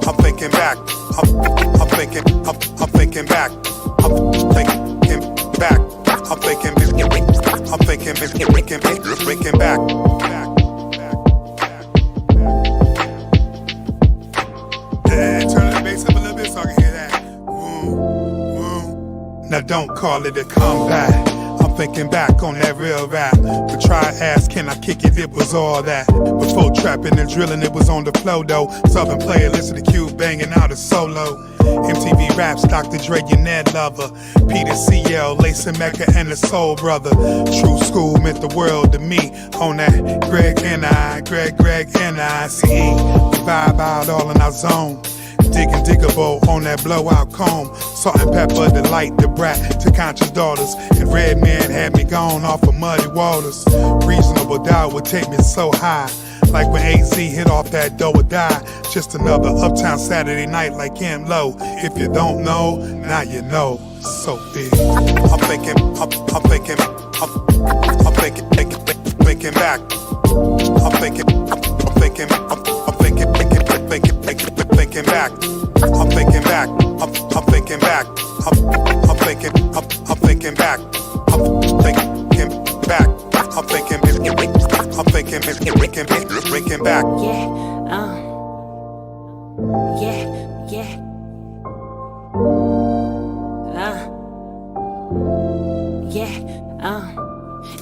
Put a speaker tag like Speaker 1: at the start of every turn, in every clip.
Speaker 1: I'm thinking back. I'm thinking back. I'm thinking back. I'm thinking back. Turn the bass up a little bit so I can hear that. Now don't call it a comeback. I'm thinking back on that real rap. But try ask, can I kick it? It was all that. Before trapping and drilling, it was on the flow though. Southern player, listen to Q banging out a solo. MTV Raps, Dr. Dre, your Ned lover. Peter CL, Lace and Mecca, and the Soul Brother. True school meant the world to me. On that Greg N.I.C.E. We vibe out all in our zone. Digging diggable on that blowout comb. Salt and pepper to light the brat to conscious daughters. And Red Man had me gone off of muddy waters. Reasonable doubt would take me so high. Like when AZ hit off that dough or die. Just another uptown Saturday night like M Low. If you don't know, now you know. So big. I'm thinking back. I'm thinking back. I'm thinking back. I'm thinking back. I'm thinking back. I'm thinking back.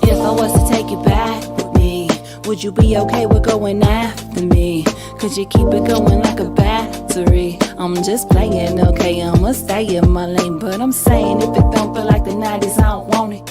Speaker 2: If I was to take you back with me, would you be okay with going after me? Could you keep it going like a battery? I'm just playing, okay, I'ma stay in my lane. But I'm saying if it don't feel like the 90s, I don't want it.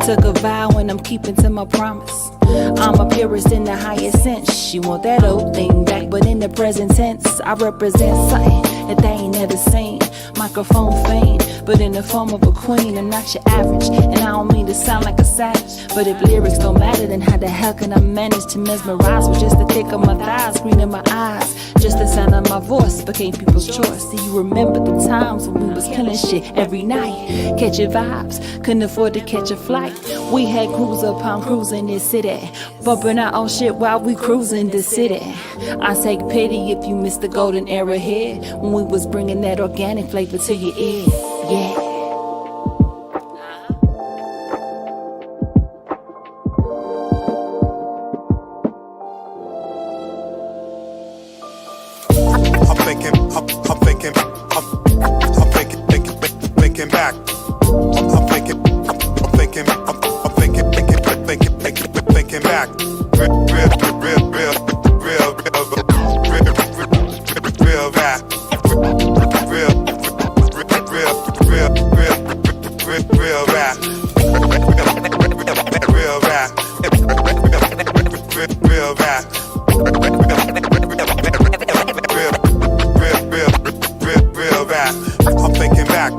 Speaker 2: Took a vow and I'm keeping to my promise. I'm a purist in the highest sense. You want that old thing back, but in the present tense I represent something that they ain't never seen. Microphone fiend, but in the form of a queen. I'm not your average, and I don't mean to sound like a savage. But if lyrics don't matter, then how the hell can I manage to mesmerize with just the thick of my thighs, green in my eyes? Just the sound of my voice became people's choice. Do you remember the times when we was killing shit every night? Catching vibes, couldn't afford to catch a flight. We had cruise upon cruise in this city, bumping our own shit while we cruising the city. I take pity if you missed the golden era here, when we was bringing that organic flavor to your ear. Yeah.
Speaker 1: I'm thinking back. I'm thinking back. Real rap. Real rap. Real rap. Real rap. Real rap. I'm thinking back.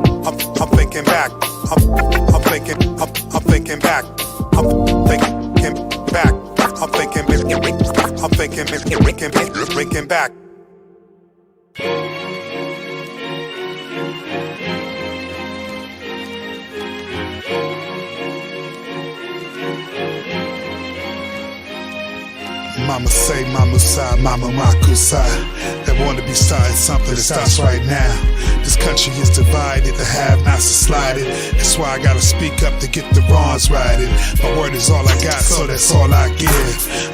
Speaker 1: I'm thinking back. I'm thinking back. I'm thinking back. Mama say, mama sigh, mama makusai. That wanna be starting something that starts right now. This country is divided, the have-nots are slided. That's why I gotta speak up to get the wrongs righted. My word is all I got, so that's all I give.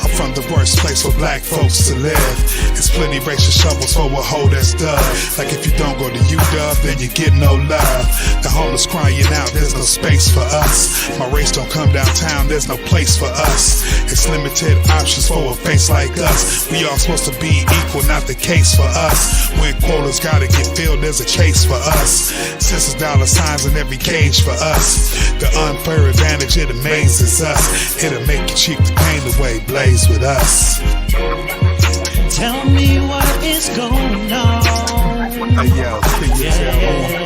Speaker 1: I'm from the worst place for black folks to live. It's plenty racial shovels for a hole that's dug. Like if you don't go to UW, then you get no love. The homeless crying out, there's no space for us. My race don't come downtown, there's no place for us. It's limited options for a face like us. We all supposed to be equal, not the case for us. When quotas gotta get filled, there's a chase for us. Since it's dollar signs in every cage for us. The unfair advantage, it amazes us. It'll make you cheap the pain away, blaze with us.
Speaker 3: Tell me what is going on.
Speaker 1: Hey yo, can you tell me?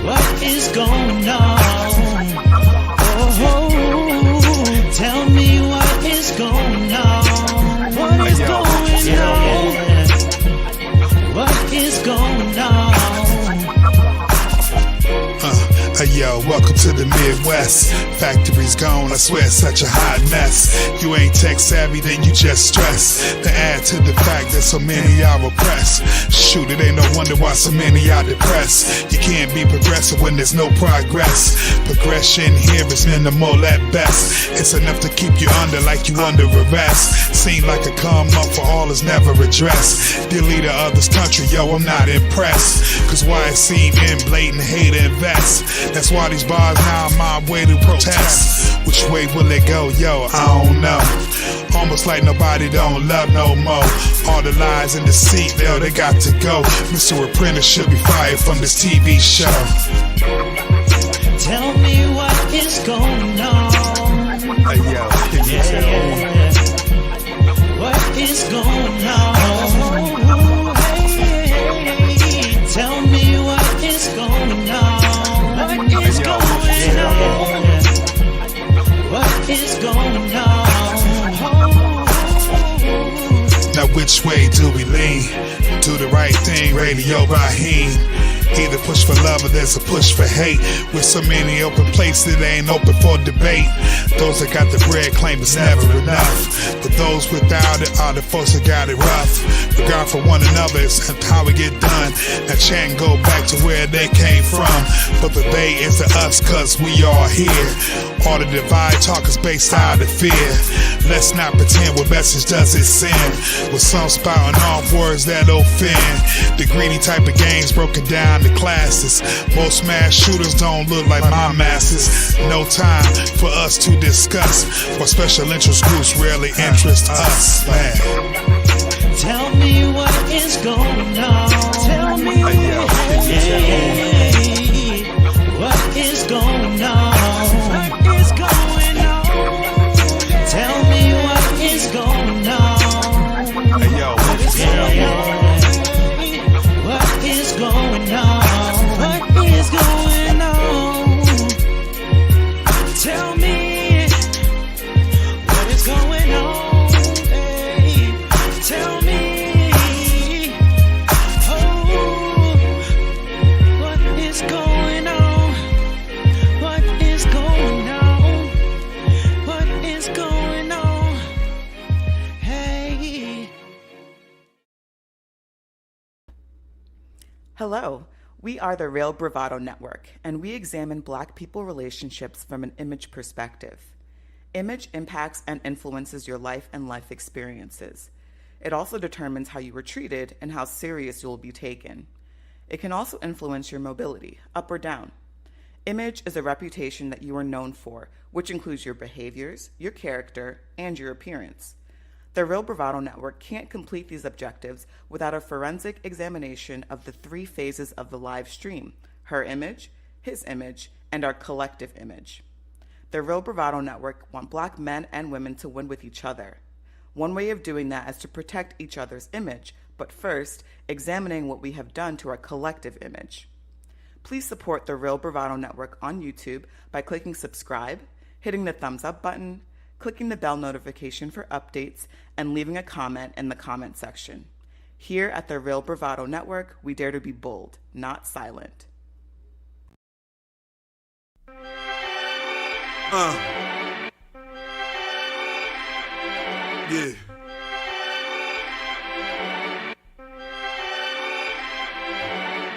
Speaker 3: What is going on? Oh, tell me what is going on. What is going on? What is going on?
Speaker 1: Hey yo, welcome to the Midwest. Factory's gone, I swear it's such a hot mess. You ain't tech savvy, then you just stress. To add to the fact that so many are oppressed. Shoot, it ain't no wonder why so many are depressed. You can't be progressive when there's no progress. Progression here is minimal at best. It's enough to keep you under like you under arrest. Seem like a come up for all is never addressed. Dear leader of this country, yo, I'm not impressed. Cause why it seem in blatant hate invest. That's why these bars now are my way to protest. Which way will it go, yo, I don't know. Almost like nobody don't love no more. All the lies and deceit, yo, they got to go. Mr. Apprentice should be fired from this TV show.
Speaker 3: Tell me what is going on.
Speaker 1: Hey, yo, can you tell me?
Speaker 3: What is going on? Hey, tell me what is going on. What is going on? What is going on?
Speaker 1: Now which way do we lean? Do the right thing, Radio Raheem. Either push for love or there's a push for hate. With so many open places, they ain't open for debate. Those that got the bread claim it's never enough. But those without it are the folks that got it rough. Regard for one another is how we get done. Now chant and go back to where they came from. But the they is the us cause we are here. All the divide talk is based out of fear. Let's not pretend what message does it send. With some spouting off words that offend. The greedy type of games broken down to classes. Most mass shooters don't look like my masses. No time for us to discuss. For special interest groups rarely interest us. Man.
Speaker 3: Tell me what is going on. Tell me what is going on. What is going on? Tell me what is going on.
Speaker 1: Hey, yo, what is going on?
Speaker 3: What is going on? What is going on? Tell me what is going on. Hey, tell me, oh, what is going on? What is going on? What is going on? Hey.
Speaker 4: Hello, we are the Real Bravado Network, and we examine Black people relationships from an image perspective. Image impacts and influences your life and life experiences. It also determines how you were treated and how serious you will be taken. It can also influence your mobility, up or down. Image is a reputation that you are known for, which includes your behaviors, your character, and your appearance. The Real Bravado Network can't complete these objectives without a forensic examination of the 3 phases of the live stream: her image, his image, and our collective image. The Real Bravado Network want Black men and women to win with each other. One way of doing that is to protect each other's image, but first, examining what we have done to our collective image. Please support the Real Bravado Network on YouTube by clicking subscribe, hitting the thumbs up button, clicking the bell notification for updates, and leaving a comment in the comment section. Here at the Real Bravado Network, we dare to be bold, not silent.
Speaker 1: Yeah.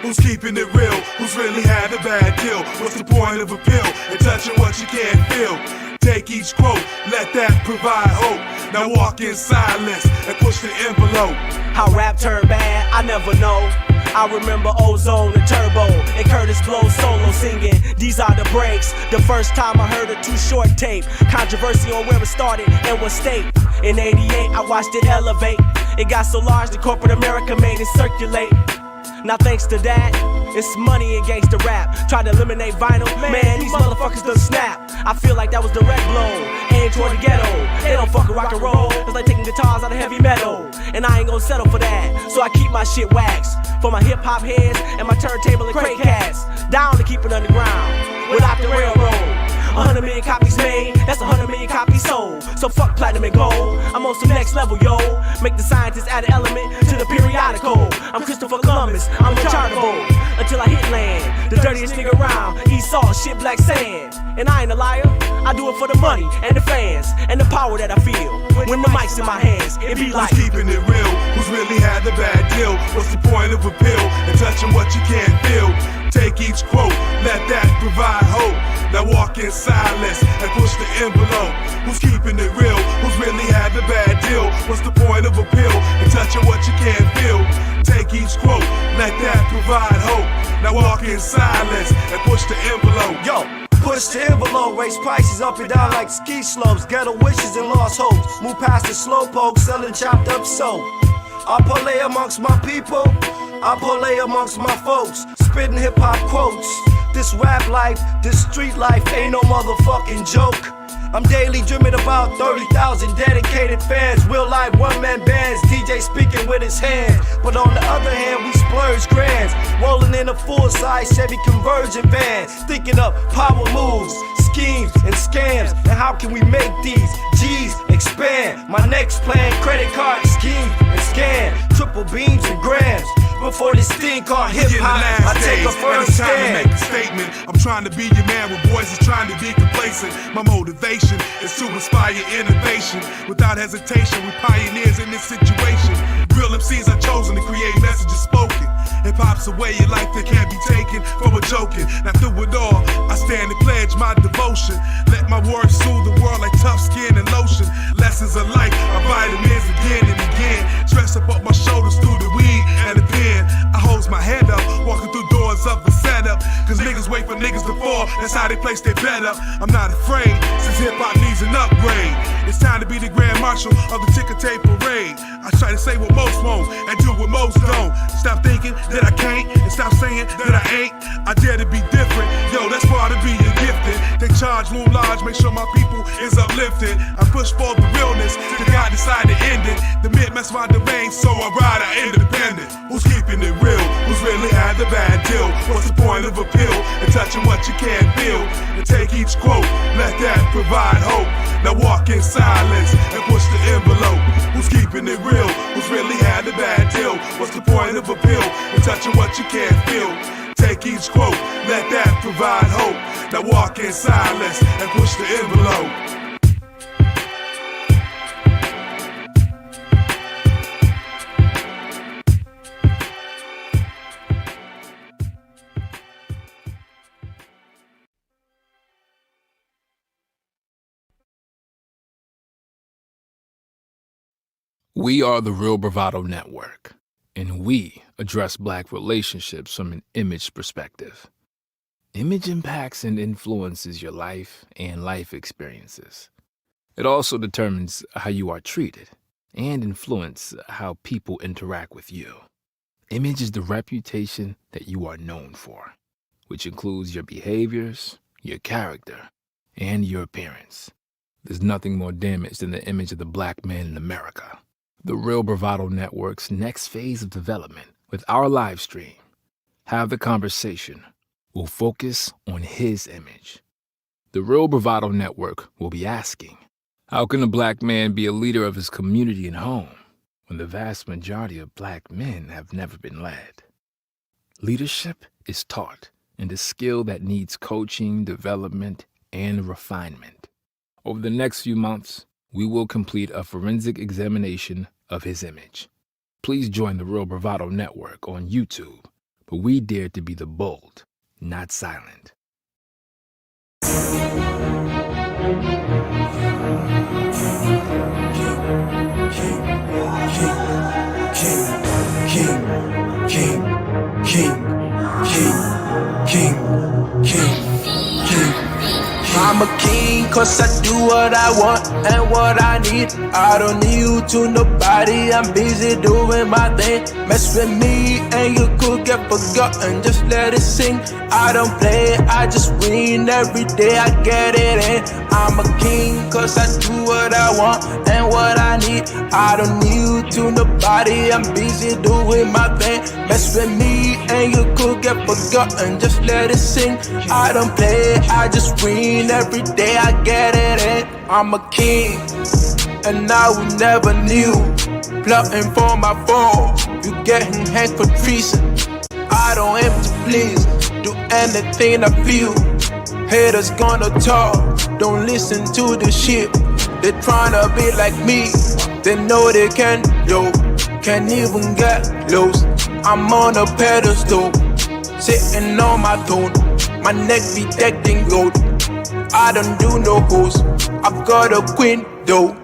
Speaker 1: Who's keeping it real? Who's really had a bad deal? What's the point of a pill and touching what you can't feel? Take each quote, let that provide hope. Now walk in silence and push the envelope.
Speaker 5: How rap turned bad, I never know. I remember Ozone and Turbo and Curtis Blow solo singing. These are the breaks. The first time I heard a Too Short tape. Controversy on where it started and what state. In '88, I watched it elevate. It got so large, the corporate America made it circulate. Now thanks to that, it's money in gangsta rap. Try to eliminate vinyl, man, these motherfuckers done snap. I feel like that was direct blow, aimed toward the ghetto. They don't fucking rock and roll, it's like taking guitars out of heavy metal. And I ain't gonna settle for that, so I keep my shit waxed. For my hip hop heads and my turntable and crate cats. Down to keep it underground, without the railroad. 100 million copies made, that's 100 million copies sold. So fuck platinum and gold, I'm on some next level, yo. Make the scientists add an element to the periodical. I'm Christopher Columbus, I'm unchartable until I hit land. The dirtiest nigga around, Esau, shit black sand. And I ain't a liar, I do it for the money and the fans and the power that I feel. When the mic's in my hands, it be like
Speaker 1: who's keeping it real? Who's really had the bad deal? What's the point of a pill and touching what you can't feel? Take each quote, let that provide hope. Now walk in silence and push the envelope. Who's keeping it real? Who's really had the bad deal? What's the point of a pill and touching what you can't feel? Take each quote, let that provide hope. Now walk in silence and push the envelope.
Speaker 6: Yo, push the envelope, raise prices up and down like ski slopes. Ghetto wishes and lost hopes. Move past the slow poke, selling chopped up soap. I parlay amongst my people, I parlay amongst my folks. Spitting hip hop quotes. This rap life, this street life ain't no motherfucking joke. I'm daily dreaming about 30,000 dedicated fans. Real life one-man bands, DJ speaking with his hand. But on the other hand, we splurge grands. Rolling in a full-size Chevy Conversion van. Thinking up power moves, schemes and scams. And how can we make these G's expand? My next plan, credit card schemes and scan. Triple beams and grams. Before this thing called hip-hop, I take a firm
Speaker 1: stand. Time to make a statement. I'm trying to be your man with boys is trying to be complacent. My motivation is to inspire innovation. Without hesitation, we pioneers in this situation. Real MCs are chosen to create messages spoken. Hip-hop's a way of life that can't be taken from a joking. Now through it all, I stand and pledge my devotion. Let my words soothe the world like tough skin and lotion. Lessons of life are vitamins again and again. Stress up my shoulders through the weed and the pen. I holds my head up, walking through doors of the setup. Cause niggas wait for niggas to fall, that's how they place their bet up. I'm not afraid, since hip-hop needs an upgrade. It's time to be the Grand Marshal of the ticker tape parade. I try to say what most won't, and do what most don't. Stop thinking that I can't, and stop saying that I ain't. I dare to be different, yo, that's part of being gifted. They charge Moon Lodge, make sure my people is uplifted. I push for the realness, till God decide to end it. The mid mess my domain, so I ride out independent. Who's keeping it real? Who's really had the bad deal? What's the point of a pill and touching what you can't feel? And take each quote, let that provide hope. Now walk in silence and push the envelope. Who's keeping it real? Who's really had the bad deal? What's the point of a pill and touching what you can't feel? Take each quote, let that provide hope. Now walk in silence and push the envelope.
Speaker 7: We are the Real Bravado Network, and we address Black relationships from an image perspective. Image impacts and influences your life and life experiences. It also determines how you are treated and influence how people interact with you. Image is the reputation that you are known for, which includes your behaviors, your character, and your appearance. There's nothing more damaged than the image of the Black man in America. The Real Bravado Network's next phase of development with our live stream, Have the Conversation, will focus on his image. The Real Bravado Network will be asking, how can a Black man be a leader of his community and home when the vast majority of Black men have never been led? Leadership is taught and a skill that needs coaching, development, and refinement. Over the next few months, we will complete a forensic examination of his image. Please join the Real Bravado Network on YouTube, but we dare to be the bold, not silent.
Speaker 8: I'm a king cause I do what I want and what I need. I don't need you to nobody, I'm busy doing my thing. Mess with me and you could get forgotten, just let it sing. I don't play, I just win every day, I get it in. I'm a king cause I do what I want and what I need. I don't need you to nobody, I'm busy doing my thing. Mess with me and you could get forgotten, just let it sing. I don't play, I just win every day, I get it in. I'm a king and I will never knew. Plotting for my fall, you getting hanged for treason. I don't aim to please, do anything I feel. Haters gonna talk, don't listen to the shit. They tryna be like me, they know they can, yo. Can't even get lost. I'm on a pedestal, sitting on my throne. My neck be decked in gold. I don't do no hoes, I've got a queen though.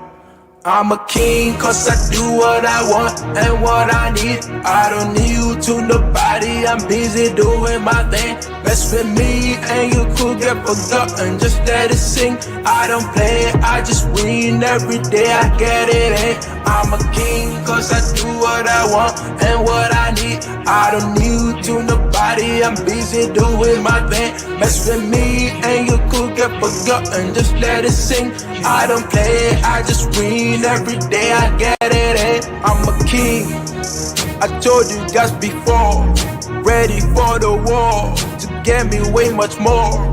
Speaker 8: I'm a king cause I do what I want and what I need. I don't need you to nobody, I'm busy doing my thing. Mess with me and you could get forgotten, just let it sing. I don't play, I just win every day, I get it in. I'm a king cause I do what I want and what I need. I don't need you to nobody, I'm busy doing my thing. Mess with me and you could get forgotten, just let it sing. I don't play, I just win every day, I get it in. I'm a king, I told you guys before. Ready for the war, to get me way much more.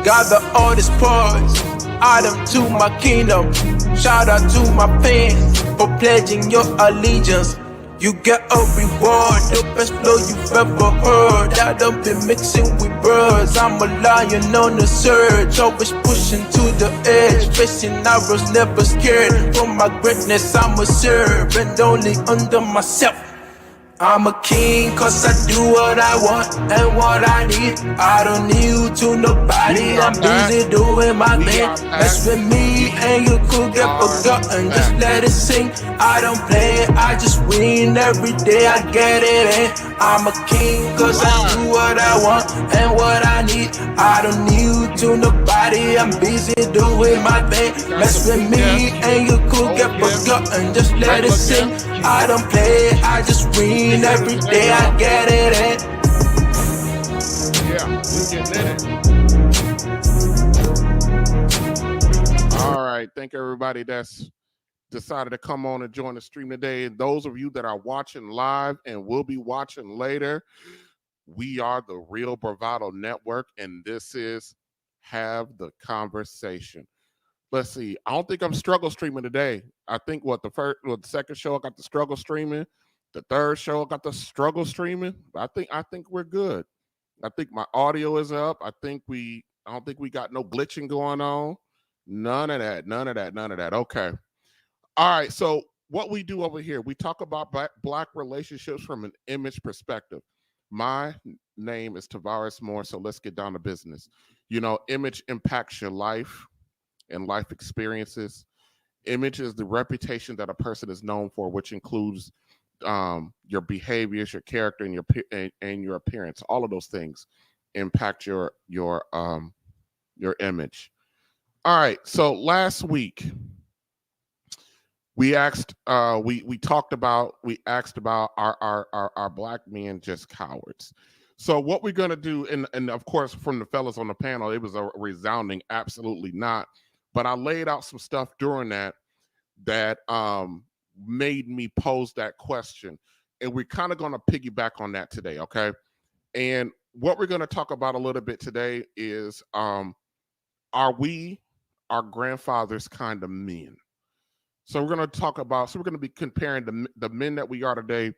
Speaker 8: Gather all these parts, add them to my kingdom. Shout out to my fans for pledging your allegiance. You get a reward, the best flow you've ever heard. I don't be mixing with birds, I'm a lion on the surge. Always pushing to the edge, facing arrows, never scared. For my greatness I'm a servant, only under myself. I'm a king cause I do what I want and what I need. I don't need you to nobody, I'm busy doing my thing. Mess with me and you could get forgotten, just let it sing. I don't play, I just win every day, I get it in. I'm a king cause I do what I want and what I need. I don't need you to nobody, I'm busy doing my thing. Mess with me and you could get forgotten, just let it sing. I don't play, I just win every day, I get it in.
Speaker 9: Yeah, we getting in it. All right, thank everybody that's decided to come on and join the stream today. And those of you that are watching live and will be watching later, we are the Real Bravado Network, and this is Have the Conversation. Let's see. I don't think I'm struggle streaming today. I think the second show I got the struggle streaming. The third show I got the struggle streaming. I think we're good. I think my audio is up. I don't think we got no glitching going on. None of that. Okay. All right. So what we do over here, we talk about black relationships from an image perspective. My name is Tavares Moore, so let's get down to business. You know, image impacts your life and life experiences. Image is the reputation that a person is known for, which includes your behaviors, your character, and your appearance. All of those things impact your image. All right. So last week we asked our black men just cowards. So what we're gonna do, and of course from the fellas on the panel, it was a resounding absolutely not. But I laid out some stuff during that made me pose that question. And we're kind of going to piggyback on that today, okay? And what we're going to talk about a little bit today is, are we our grandfathers kind of men? So we're going to be comparing the men that we are today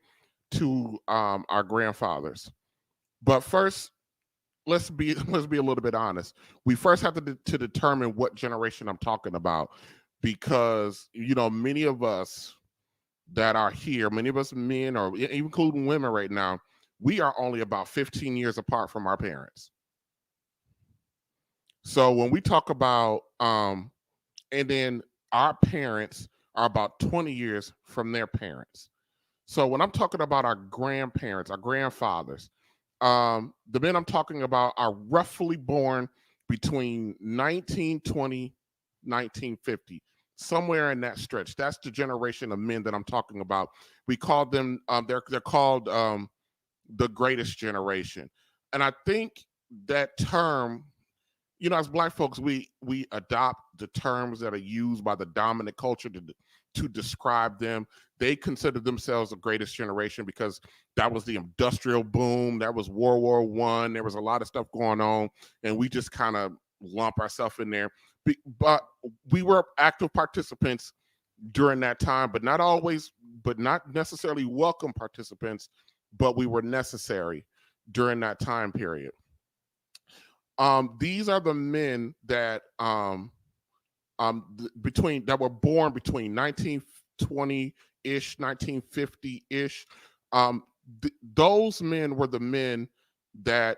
Speaker 9: to our grandfathers. But first, let's be a little bit honest. We first have to determine what generation I'm talking about, because you know many of us that are here, many of us men, or even including women right now, we are only about 15 years apart from our parents. So when we talk about and then our parents are about 20 years from their parents. So when I'm talking about our grandparents, our grandfathers, the men I'm talking about are roughly born between 1920, 1950, somewhere in that stretch. That's the generation of men that I'm talking about. We call them, they're called the greatest generation. And I think that term, you know, as Black folks, we adopt the terms that are used by the dominant culture to describe them. They consider themselves the greatest generation because that was the industrial boom. That was World War I. There was a lot of stuff going on, and we just kind of lump ourselves in there. But we were active participants during that time, but not necessarily welcome participants, but we were necessary during that time period. These are the men that that were born between 1920-ish, 1950-ish. Those men were the men that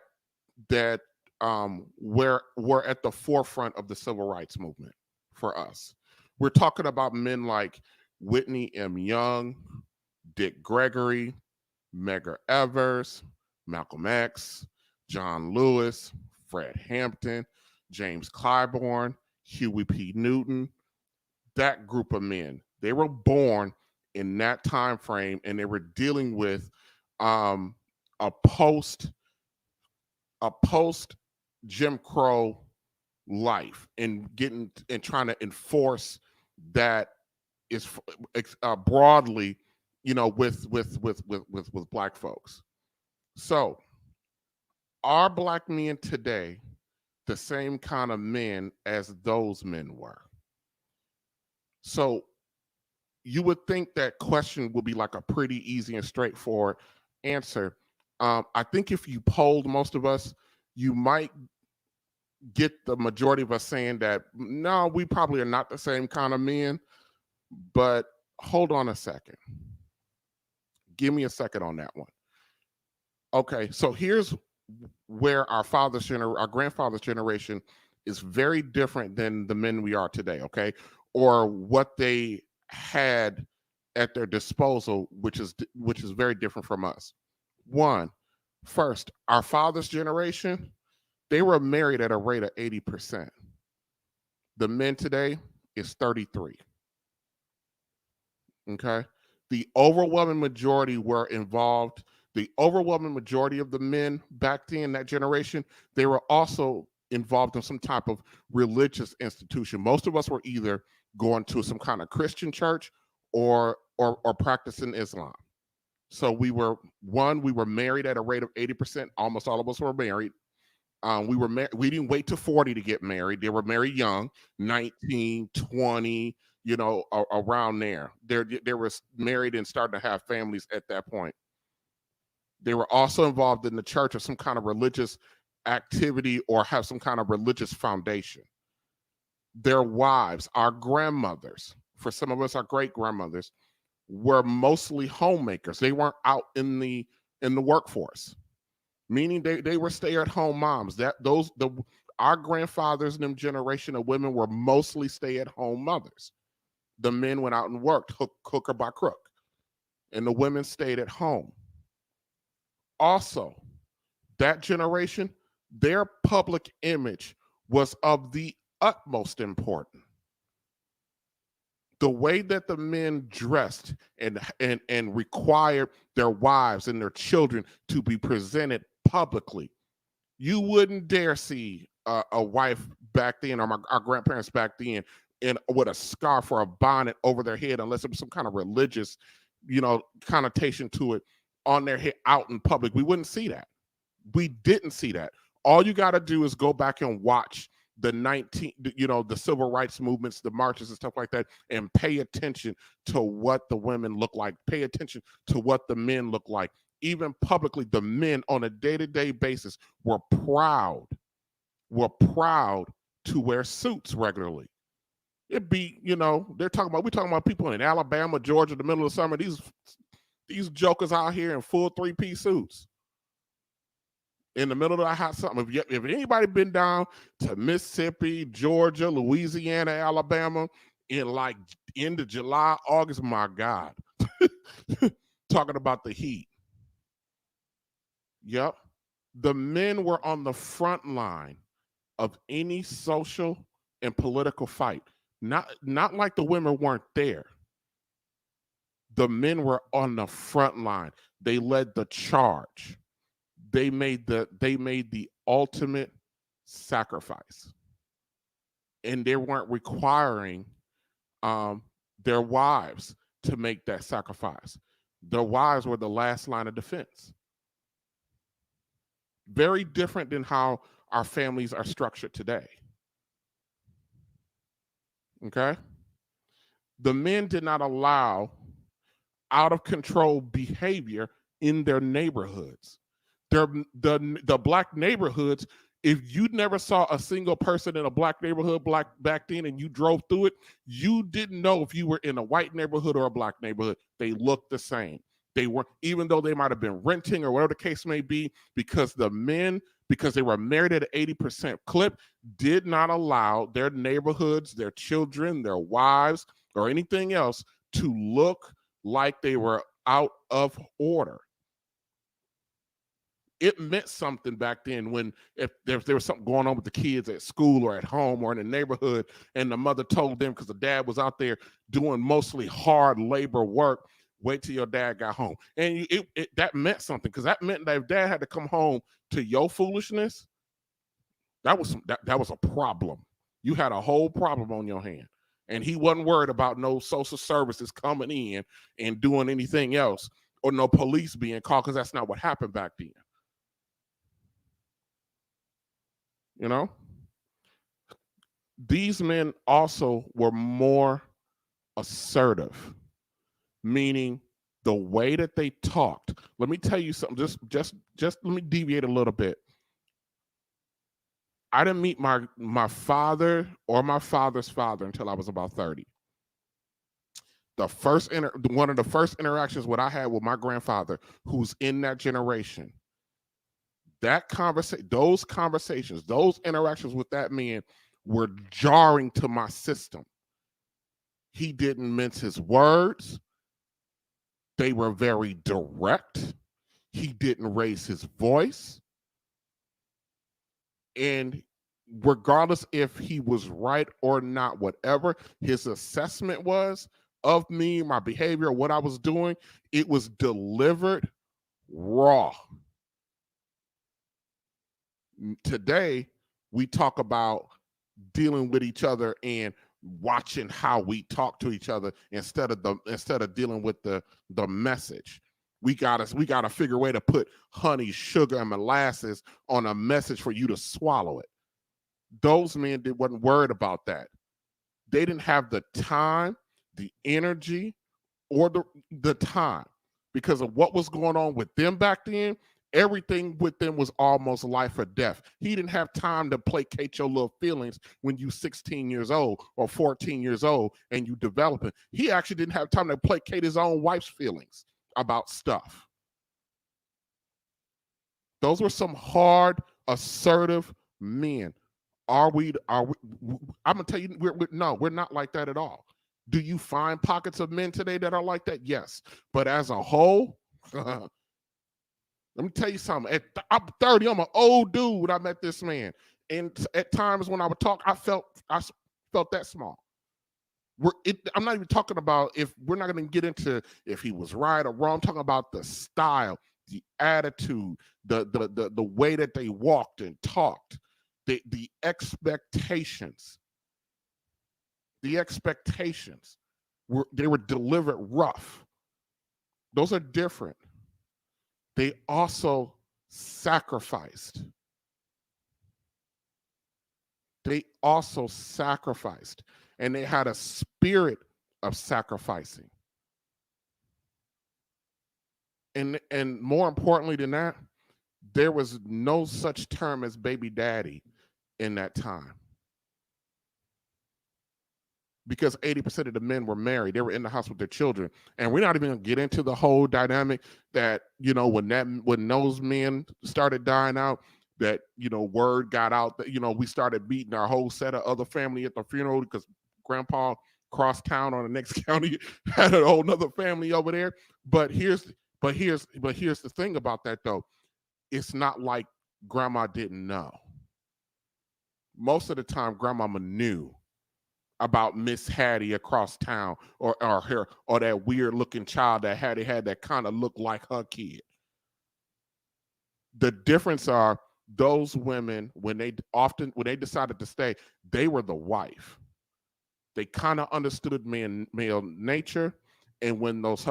Speaker 9: were at the forefront of the civil rights movement for us. We're talking about men like Whitney M. Young, Dick Gregory, Medgar Evers, Malcolm X, John Lewis, Fred Hampton, James Clyburn, Huey P. Newton. That group of men, they were born in that time frame, and they were dealing with a post Jim Crow life and trying to enforce that is broadly, with Black folks. So are Black men today the same kind of men as those men were? So you would think that question would be like a pretty easy and straightforward answer. I think if you polled most of us, you might get the majority of us saying that, no, we probably are not the same kind of men. But hold on a second. Give me a second on that one. Okay, so here's where our grandfather's generation is very different than the men we are today, okay? Or what they had at their disposal, which is very different from us. First, our father's generation, they were married at a rate of 80%. The men today is 33. Okay? The overwhelming majority were involved. The overwhelming majority of the men back then, that generation, they were also involved in some type of religious institution. Most of us were either going to some kind of Christian church or practicing Islam. So we were married at a rate of 80%. Almost all of us were married. We didn't wait to 40 to get married. They were married young, 19, 20, around there. They were married and started to have families at that point. They were also involved in the church or some kind of religious activity or have some kind of religious foundation. Their wives, our grandmothers, for some of us, our great-grandmothers, were mostly homemakers. They weren't out in the workforce, meaning they were stay-at-home moms. Our grandfathers and them generation of women were mostly stay-at-home mothers. The men went out and worked, hook or by crook, and the women stayed at home. Also, that generation, their public image was of the utmost importance. The way that the men dressed and required their wives and their children to be presented publicly, you wouldn't dare see a wife back then, or our grandparents back then, with a scarf or a bonnet over their head, unless it was some kind of religious, connotation to it, on their head out in public. We wouldn't see that. We didn't see that. All you got to do is go back and watch the civil rights movements, the marches and stuff like that, and pay attention to what the women look like. Pay attention to what the men look like. Even publicly, the men on a day-to-day basis were proud to wear suits regularly. It'd be, we're talking about people in Alabama, Georgia, in the middle of the summer. These jokers out here in full 3-piece suits in the middle of the hot summer. If anybody been down to Mississippi, Georgia, Louisiana, Alabama in like end of July, August, my God, talking about the heat. Yep. The men were on the front line of any social and political fight. Not like the women weren't there. The men were on the front line. They led the charge. They made the ultimate sacrifice. And they weren't requiring their wives to make that sacrifice. Their wives were the last line of defense. Very different than how our families are structured today. Okay? The men did not allow out of control behavior in their neighborhoods. The Black neighborhoods, If you never saw a single person in a black neighborhood back then and you drove through it, you didn't know if you were in a white neighborhood or a black neighborhood. They looked the same. They were, even though they might have been renting or whatever the case may be, because the men, because they were married at an 80% clip, did not allow their neighborhoods, their children, their wives, or anything else to look like they were out of order. It meant something back then when if there was something going on with the kids at school or at home or in the neighborhood, and the mother told them, because the dad was out there doing mostly hard labor work, wait till your dad got home. And that meant something, because that meant that if dad had to come home to your foolishness, that was a problem. You had a whole problem on your hand. And he wasn't worried about no social services coming in and doing anything else, or no police being called, because that's not what happened back then. You know, these men also were more assertive, meaning the way that they talked. Let me tell you something. Just let me deviate a little bit. I didn't meet my father or my father's father until I was about 30. One of the first interactions what I had with my grandfather, who's in that generation, those conversations, those interactions with that man were jarring to my system. He didn't mince his words. They were very direct. He didn't raise his voice. And regardless if he was right or not, whatever his assessment was of me, my behavior, what I was doing, it was delivered raw. Today, we talk about dealing with each other and watching how we talk to each other instead of dealing with the message. We gotta figure a way to put honey, sugar, and molasses on a message for you to swallow it. Those men wasn't worried about that. They didn't have the time, the energy, or the time, because of what was going on with them back then. Everything with them was almost life or death. He didn't have time to placate your little feelings when you 16 years old or 14 years old and you developing. He actually didn't have time to placate his own wife's feelings about stuff. Those were some hard, assertive men. I'm gonna tell you, we're not like that at all. Do you find pockets of men today that are like that? Yes. But as a whole, let me tell you something. I'm 30. I'm an old dude when I met this man. And at times when I would talk, I felt that small. I'm not even talking about, if we're not going to get into if he was right or wrong. I'm talking about the style, the attitude, the way that they walked and talked, the expectations. The expectations they were delivered rough. Those are different. They also sacrificed. And they had a spirit of sacrificing. And more importantly than that, there was no such term as baby daddy in that time. Because 80% of the men were married. They were in the house with their children. And we're not even going to get into the whole dynamic that, when those men started dying out, that, word got out that, we started beating our whole set of other family at the funeral because grandpa crossed town on the next county, had a whole nother family over there. But here's the thing about that though. It's not like grandma didn't know. Most of the time, grandmama knew about Miss Hattie across town, or that weird looking child that Hattie had that kind of looked like her kid. The difference are those women, when they decided to stay, they were the wife. They kind of understood male nature, and when those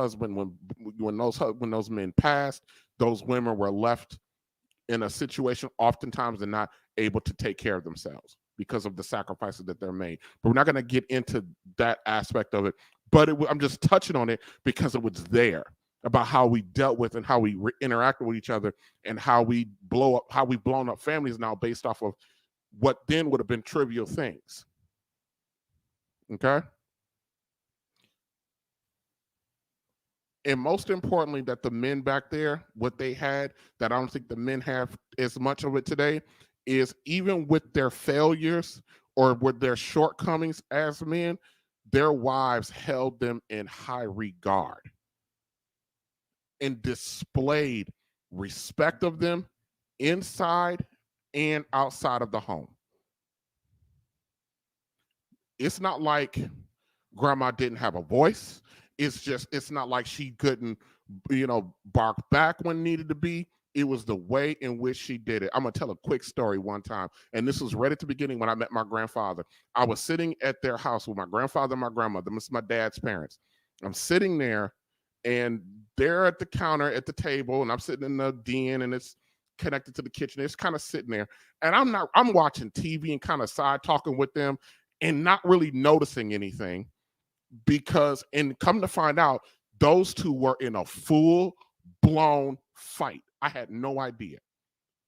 Speaker 9: men passed, those women were left in a situation. Oftentimes, they're not able to take care of themselves because of the sacrifices that they're made. But we're not going to get into that aspect of it. But I'm just touching on it because it was there. about how we dealt with and how we interacted with each other, and how we've blown up families now based off of what then would have been trivial things. Okay? And most importantly, that the men back there, what they had that I don't think the men have as much of it today, is even with their failures or with their shortcomings as men, their wives held them in high regard and displayed respect of them inside and outside of the home. It's not like grandma didn't have a voice. It's not like she couldn't, bark back when needed to be. It was the way in which she did it. I'm going to tell a quick story one time. And this was right at the beginning when I met my grandfather. I was sitting at their house with my grandfather and my grandmother. This is my dad's parents. I'm sitting there, and they're at the counter at the table, and I'm sitting in the den, and it's connected to the kitchen. It's kind of sitting there. And I'm watching TV and kind of side talking with them and not really noticing anything, because, and come to find out, those two were in a full-blown fight. I had no idea.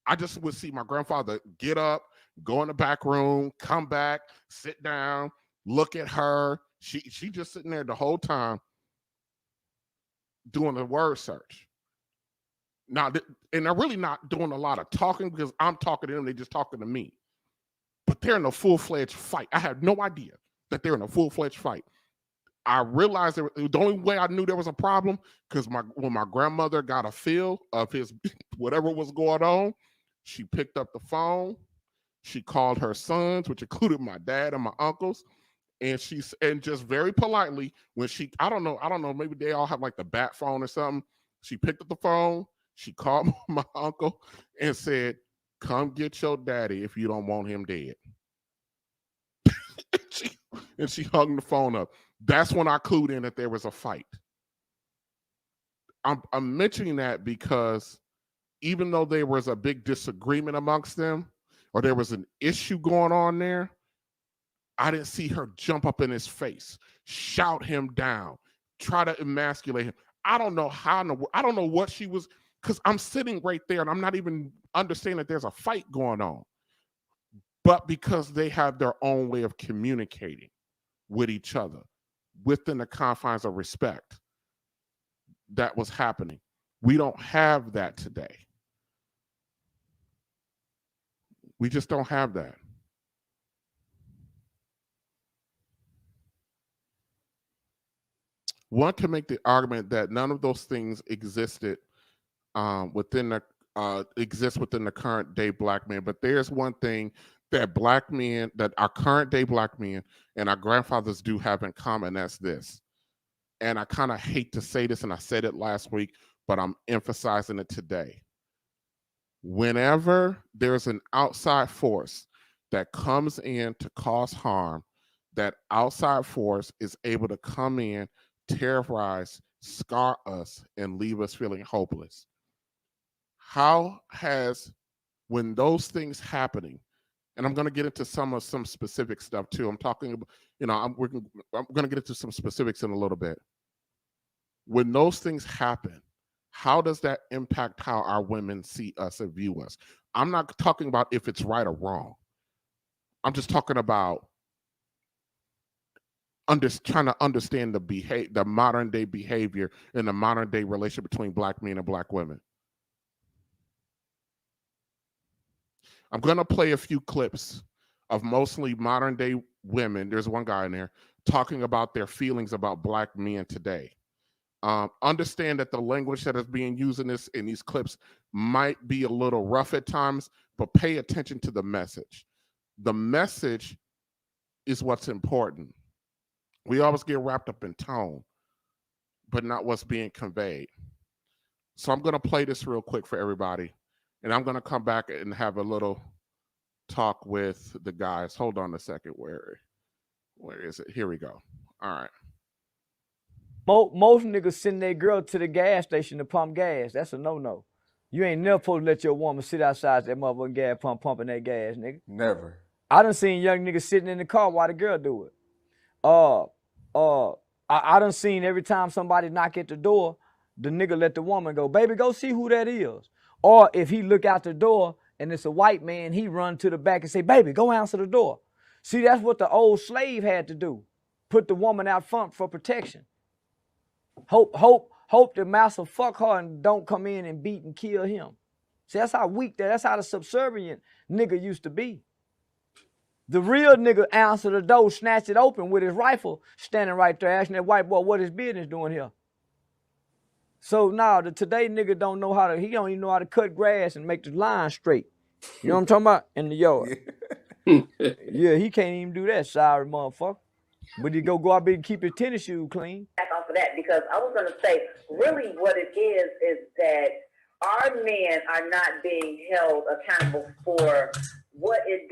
Speaker 9: I just would see my grandfather get up, go in the back room, come back, sit down, look at her. She just sitting there the whole time doing the word search. Now, and they're really not doing a lot of talking because I'm talking to them, they're just talking to me. But they're in a full-fledged fight. I had no idea that they're in a full-fledged fight. I realized the only way I knew there was a problem, because when my grandmother got a feel of his whatever was going on, she picked up the phone, she called her sons, which included my dad and my uncles, and just very politely, when I don't know, maybe they all have like the bat phone or something. She picked up the phone, she called my uncle and said, "Come get your daddy if you don't want him dead." and she hung the phone up. That's when I clued in that there was a fight. I'm mentioning that because even though there was a big disagreement amongst them, or there was an issue going on there, I didn't see her jump up in his face, shout him down, try to emasculate him. I don't know what she was, because I'm sitting right there and I'm not even understanding that there's a fight going on. But because they have their own way of communicating with each other within the confines of respect, that was happening. We don't have that today. We just don't have that. One can make the argument that none of those things existed within the current day black man. But there's one thing that our current day black men and our grandfathers do have in common. That's this. And I kind of hate to say this, and I said it last week, but I'm emphasizing it today. Whenever there's an outside force that comes in to cause harm, that outside force is able to come in, terrorize, scar us, and leave us feeling hopeless. When those things happening, and I'm going to get into some specific stuff too. I'm talking about, I'm going to get into some specifics in a little bit. When those things happen, how does that impact how our women see us and view us? I'm not talking about if it's right or wrong. I'm just talking about trying to understand the modern day behavior and the modern day relationship between black men and black women. I'm going to play a few clips of mostly modern day women. There's one guy in there talking about their feelings about black men today. Understand that the language that is being used in these clips might be a little rough at times, but pay attention to the message. The message is what's important. We always get wrapped up in tone, but not what's being conveyed. So I'm going to play this real quick for everybody, and I'm going to come back and have a little talk with the guys. Hold on a second. Where is it? Here we go. All right.
Speaker 10: Most niggas send their girl to the gas station to pump gas. That's a no-no. You ain't never supposed to let your woman sit outside that motherfucking gas pump pumping that gas, nigga.
Speaker 11: Never.
Speaker 10: I done seen young niggas sitting in the car while the girl do it. I done seen every time somebody knock at the door, the nigga let the woman go, baby, go see who that is. Or if he look out the door and it's a white man, he run to the back and say, baby, go answer the door. See, that's what the old slave had to do. Put the woman out front for protection. Hope the master fuck her and don't come in and beat and kill him. See, that's how weak that's how the subservient nigga used to be. The real nigga answer the door, snatch it open with his rifle, standing right there asking that white boy what his business doing here. So now the today nigga don't know how to, he don't even know how to cut grass and make the line straight. You know what I'm talking about? In the yard. Yeah, he can't even do that, sorry motherfucker. But he go out there and keep his tennis shoes clean.
Speaker 11: Back off of that, because I was going to say, really what it is that our men are not being held accountable for what it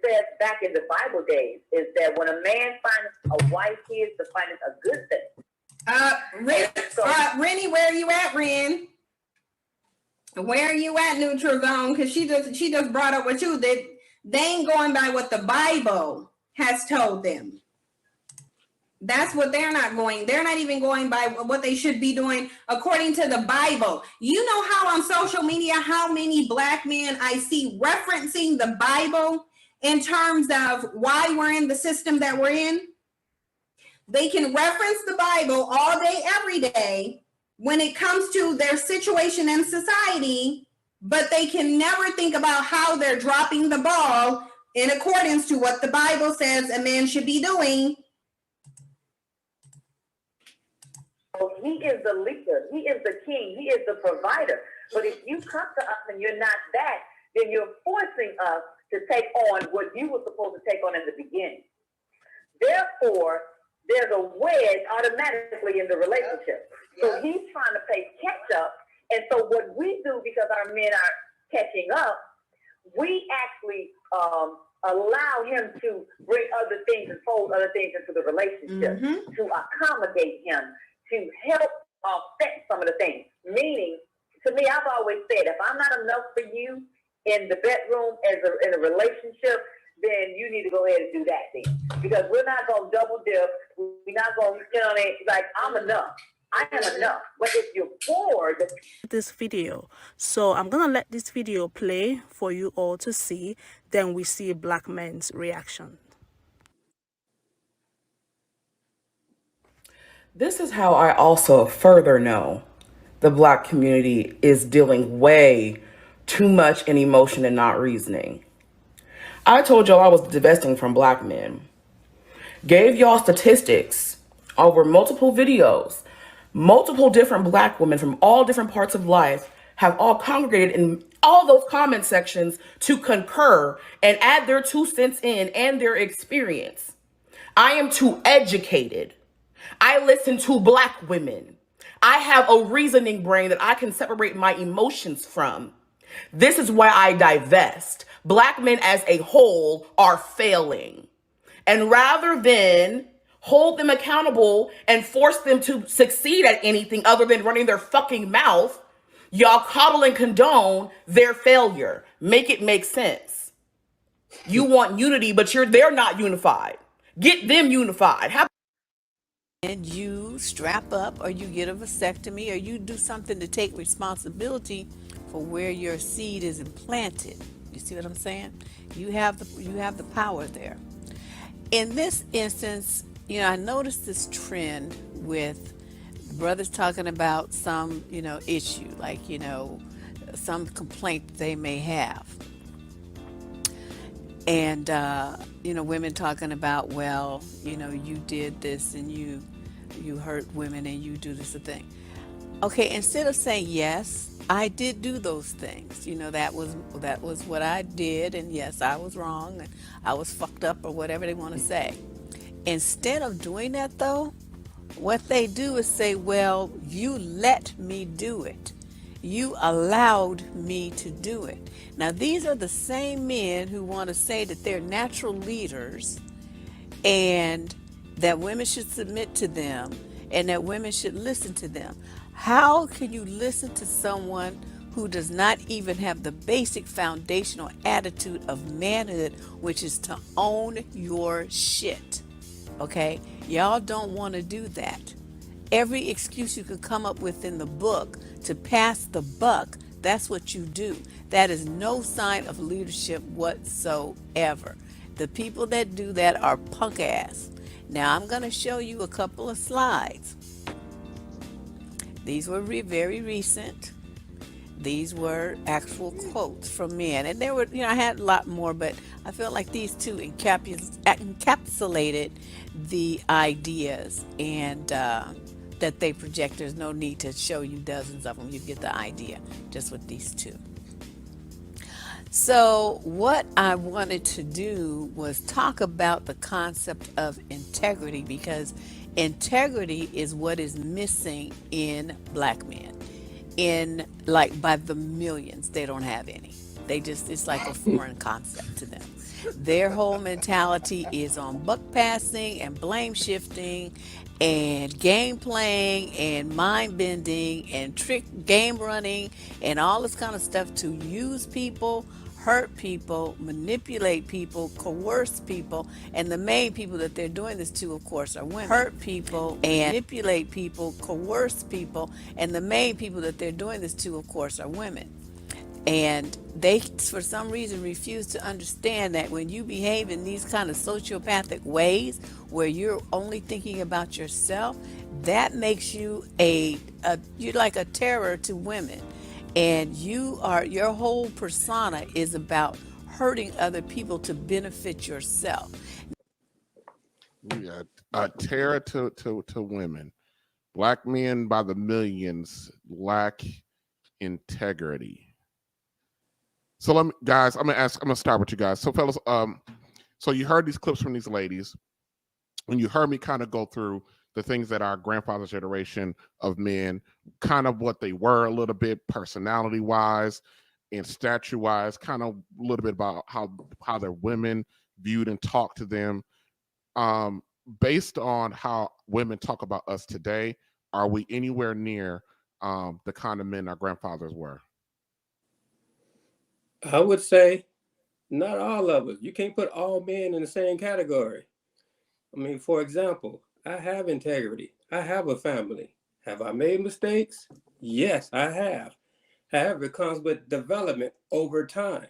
Speaker 11: says back in the Bible days, is that when a man finds a wife, he is to find it a good thing.
Speaker 12: Rennie, where are you at, Ren? Where are you at, Neutral Zone? Because she just brought up with you that they ain't going by what the Bible has told them. That's what they're not going. They're not even going by what they should be doing according to the Bible. You know how on social media, how many black men I see referencing the Bible in terms of why we're in the system that we're in? They can reference the Bible all day, every day when it comes to their situation in society, but they can never think about how they're dropping the ball in accordance to what the Bible says a man should be doing.
Speaker 11: He is the leader. He is the king. He is the provider. But if you come to us and you're not that, then you're forcing us to take on what you were supposed to take on in the beginning. Therefore, there's a wedge automatically in the relationship. So he's trying to play catch up. And so what we do, because our men are catching up, we actually allow him to bring other things and fold other things into the relationship to accommodate him, to help offset some of the things. Meaning, to me, I've always said, if I'm not enough for you in the bedroom in a relationship, then you need to go ahead and do that then. Because we're not going to double dip. We're not going to, like, I'm enough. I am enough. But if you're bored,
Speaker 13: this video. So I'm going to let this video play for you all to see. Then we see black men's reaction.
Speaker 14: This is how I also further know the black community is dealing way too much in emotion and not reasoning. I told y'all I was divesting from black men. Gave y'all statistics over multiple videos. Multiple different black women from all different parts of life have all congregated in all those comment sections to concur and add their 2 cents in and their experience. I am too educated. I listen to black women. I have a reasoning brain that I can separate my emotions from. This is why I divest. Black men as a whole are failing. And rather than hold them accountable and force them to succeed at anything other than running their fucking mouth, y'all coddle and condone their failure. Make it make sense. You want unity, but they're not unified. Get them unified.
Speaker 15: And you strap up, or you get a vasectomy, or you do something to take responsibility for where your seed is implanted. You see what I'm saying? You have the power there. In this instance, I noticed this trend with brothers talking about some, issue, like, some complaint they may have. And, women talking about, well, you did this and you hurt women and you do this thing. Okay, instead of saying, yes, I did do those things. That was what I did, and yes, I was wrong and I was fucked up, or whatever they want to say. Instead of doing that, though, what they do is say, well, you let me do it. You allowed me to do it. Now, these are the same men who want to say that they're natural leaders and that women should submit to them and that women should listen to them. How can you listen to someone who does not even have the basic foundational attitude of manhood, which is to own your shit? Okay? Y'all don't want to do that. every excuse you could come up with in the book to pass the buck, that's what you do. That is no sign of leadership whatsoever. The people that do that are punk ass. Now I'm going to show you a couple of slides. These were very recent. These were actual quotes from men, and there were, I had a lot more, but I felt like these two encapsulated the ideas and that they project. There's no need to show you dozens of them. You get the idea just with these two. So what I wanted to do was talk about the concept of integrity, because integrity is what is missing in black men. In like by the millions, they don't have any. It's like a foreign concept to them. Their whole mentality is on buck passing and blame shifting and game playing and mind bending and trick game running and all this kind of stuff to use people, hurt people, manipulate people, coerce people, and the main people that they're doing this to, of course, are women. Hurt people and manipulate people, coerce people, and the main people that they're doing this to, of course, are women. And they, for some reason, refuse to understand that when you behave in these kind of sociopathic ways, where you're only thinking about yourself, that makes you you're like a terror to women. And your whole persona is about hurting other people to benefit yourself.
Speaker 9: We got a terror to women. Black men by the millions lack integrity. So I'm gonna start with you guys. So fellas, so you heard these clips from these ladies, and you heard me kind of go through the things that our grandfather's generation of men, kind of what they were a little bit personality wise and stature wise, kind of a little bit about how their women viewed and talked to them. Based on how women talk about us today, are we anywhere near the kind of men our grandfathers were?
Speaker 16: I would say not all of us. You can't put all men in the same category. I mean, for example, I have integrity. I have a family. Have I made mistakes? Yes, I have. However, it comes with development over time.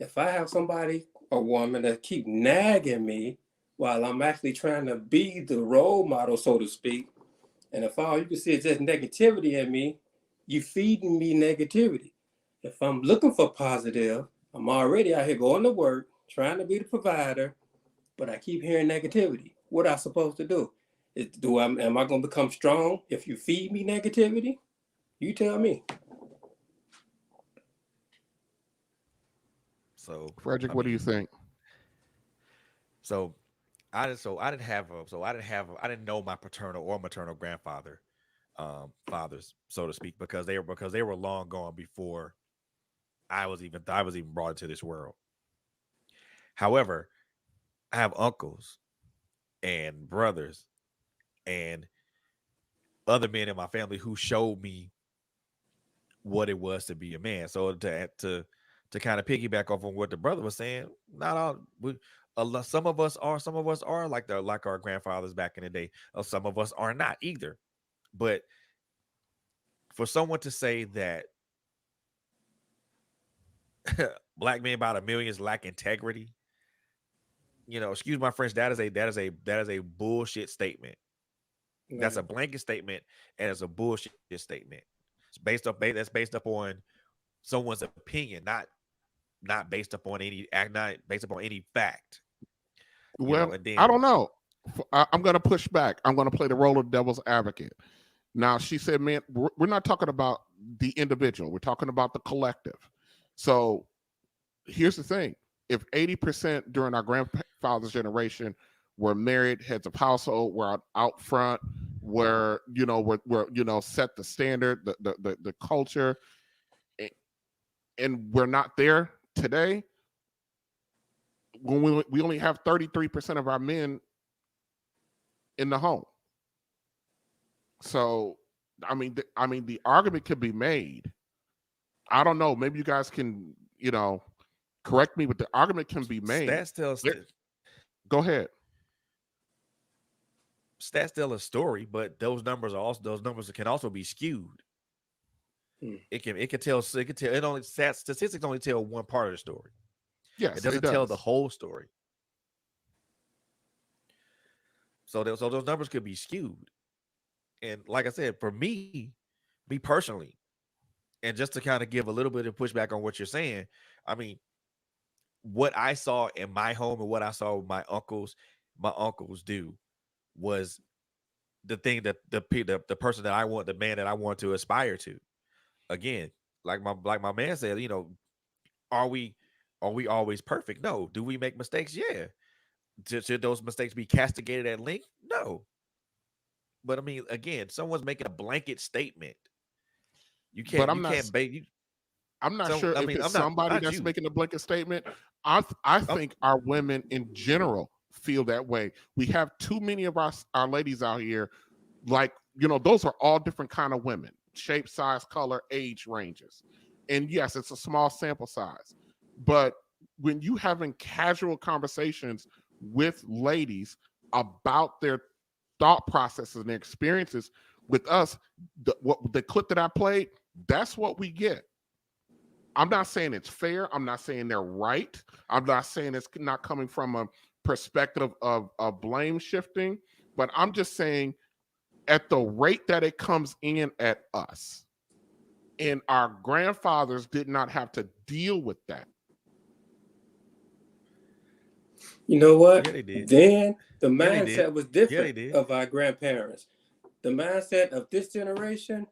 Speaker 16: If I have somebody, a woman, that keep nagging me while I'm actually trying to be the role model, so to speak, and if all you can see is just negativity in me, you feeding me negativity. If I'm looking for positive, I'm already out here going to work, trying to be the provider, but I keep hearing negativity. What am I supposed to do? Am I going to become strong if you feed me negativity? You tell me.
Speaker 17: So,
Speaker 9: Frederick, what do you think?
Speaker 17: So, I didn't know my paternal or maternal grandfather, fathers, so to speak, because they were long gone before I was even brought into this world. However, I have uncles and brothers and other men in my family who showed me what it was to be a man. So to kind of piggyback off on what the brother was saying, not all. Some of us are like our grandfathers back in the day. Some of us are not either. But for someone to say that black men by the millions lack integrity, excuse my French, that is a bullshit statement.
Speaker 16: Right.
Speaker 17: That's a blanket statement, and it's a bullshit statement. That's based upon someone's opinion, not based upon any fact.
Speaker 9: Well, I don't know. I'm going to push back. I'm going to play the role of devil's advocate. Now, she said, man, we're not talking about the individual. We're talking about the collective. So here's the thing. If 80% during our grandfather's generation were married heads of household, were out front, were set the standard, the culture, and we're not there today, when we only have 33% of our men in the home. So, I mean, the argument could be made. I don't know. Maybe you guys can, correct me, but the argument can be made.
Speaker 17: Stats tells
Speaker 9: Go ahead.
Speaker 17: stats tell a story, but those numbers can also be skewed. It can tell it only statistics only tell one part of the story.
Speaker 9: Yes,
Speaker 17: it doesn't tell the whole story. So those numbers could be skewed. And like I said, for me personally, and just to kind of give a little bit of pushback on what you're saying, I mean, what I saw in my home and what I saw my uncles do was the thing that the person that I want, the man that I want to aspire to. Again, like my man said, you know, are we always perfect? No. Do we make mistakes? Yeah. Should those mistakes be castigated at length? No. But I mean, again, someone's making a blanket statement. You can't.
Speaker 9: I'm not sure if it's somebody that's making a blanket statement. I think our women in general feel that way. We have too many of our ladies out here, like, you know, those are all different kind of women, shape, size, color, age ranges. And yes, it's a small sample size. But when you having casual conversations with ladies about their thought processes and their experiences with us, the clip that I played, that's what we get. I'm not saying it's fair. I'm not saying they're right. I'm not saying it's not coming from a perspective of blame shifting, but I'm just saying at the rate that it comes in at us, and our grandfathers did not have to deal with that.
Speaker 16: You know what?
Speaker 17: Yeah, they did.
Speaker 16: Then the
Speaker 17: Yeah, they
Speaker 16: mindset
Speaker 17: did.
Speaker 16: was
Speaker 17: Yeah, they
Speaker 16: different
Speaker 17: did.
Speaker 16: of our grandparents. The mindset of this generation,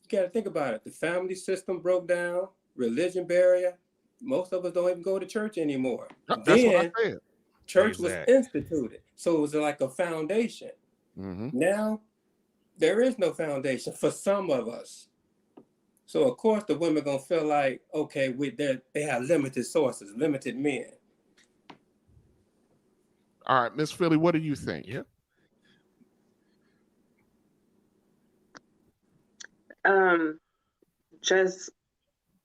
Speaker 16: you got to think about it. The family system broke down, religion barrier. Most of us don't even go to church anymore.
Speaker 9: That's what I said.
Speaker 16: Church was instituted. So it was like a foundation. Now, there is no foundation for some of us. So, of course, the women going to feel like, okay, they have limited sources, limited men.
Speaker 9: All right, Miss Philly, what do you think?
Speaker 17: Yeah.
Speaker 18: Just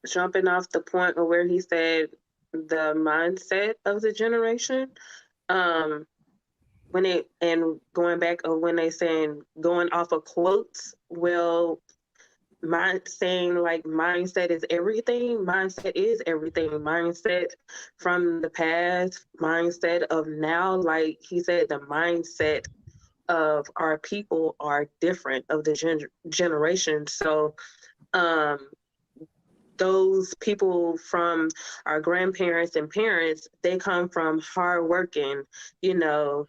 Speaker 18: jumping off the point of where he said the mindset of the generation, going back of when they saying going off of quotes, well, saying like mindset is everything. Mindset is everything. Mindset from the past, mindset of now. Like he said, the mindset of our people are different of the generation. So those people from our grandparents and parents, they come from hard working, you know,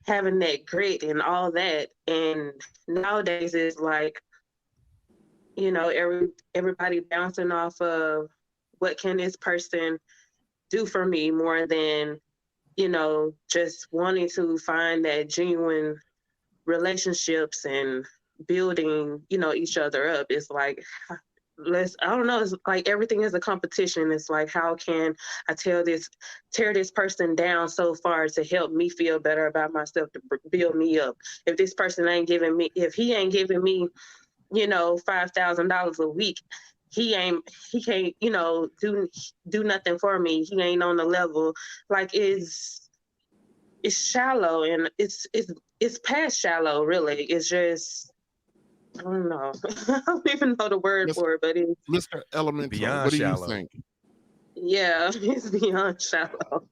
Speaker 18: having that grit and all that. And nowadays it's like, you know, everybody bouncing off of what can this person do for me more than, you know, just wanting to find that genuine relationships and building, you know, each other up. It's like, I don't know, it's like everything is a competition. It's like, how can I tear this person down so far to help me feel better about myself, to build me up? If this person if he ain't giving me, you know, $5,000 a week, he can't, you know, do nothing for me. He ain't on the level. Like it's shallow, and it's past shallow, really. It's just, I don't know. I don't even know the word for it, but it's
Speaker 9: Mr. Elemental.
Speaker 17: Beyond
Speaker 9: what do
Speaker 17: shallow.
Speaker 9: you think?
Speaker 18: Yeah, it's beyond shallow.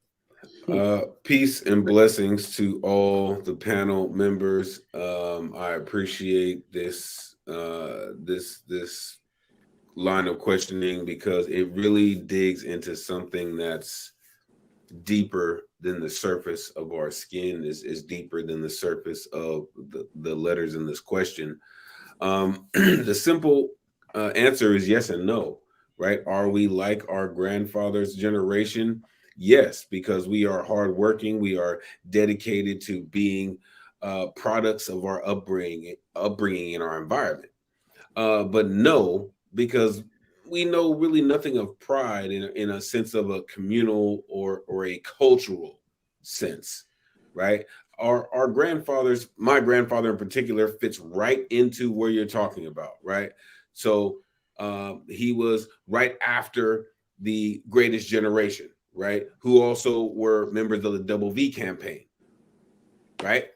Speaker 19: Peace and blessings to all the panel members. I appreciate this this line of questioning because it really digs into something that's deeper than the surface of our skin, is deeper than the surface of the letters in this question. The simple answer is yes and no, right? Are we like our grandfather's generation? Yes, because we are hardworking. We are dedicated to being products of our upbringing in our environment. But no, because we know really nothing of pride in a sense of a communal or a cultural sense, right? Our grandfathers, my grandfather in particular, fits right into where you're talking about, right? So he was right after the Greatest Generation, right? Who also were members of the Double V campaign, right?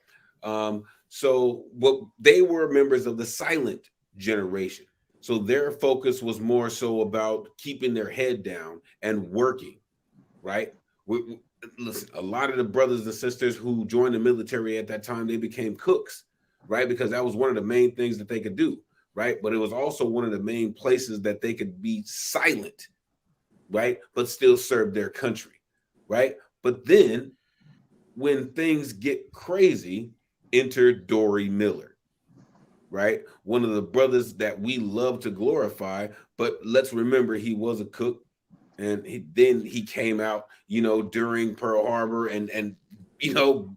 Speaker 19: So what they were members of the silent generation. So their focus was more so about keeping their head down and working, right? Listen, a lot of the brothers and sisters who joined the military at that time, they became cooks, right? Because that was one of the main things that they could do, right? But it was also one of the main places that they could be silent, right? But still serve their country, right? But then when things get crazy, enter Dory Miller, right? One of the brothers that we love to glorify, but let's remember he was a cook, and then he came out, during Pearl Harbor and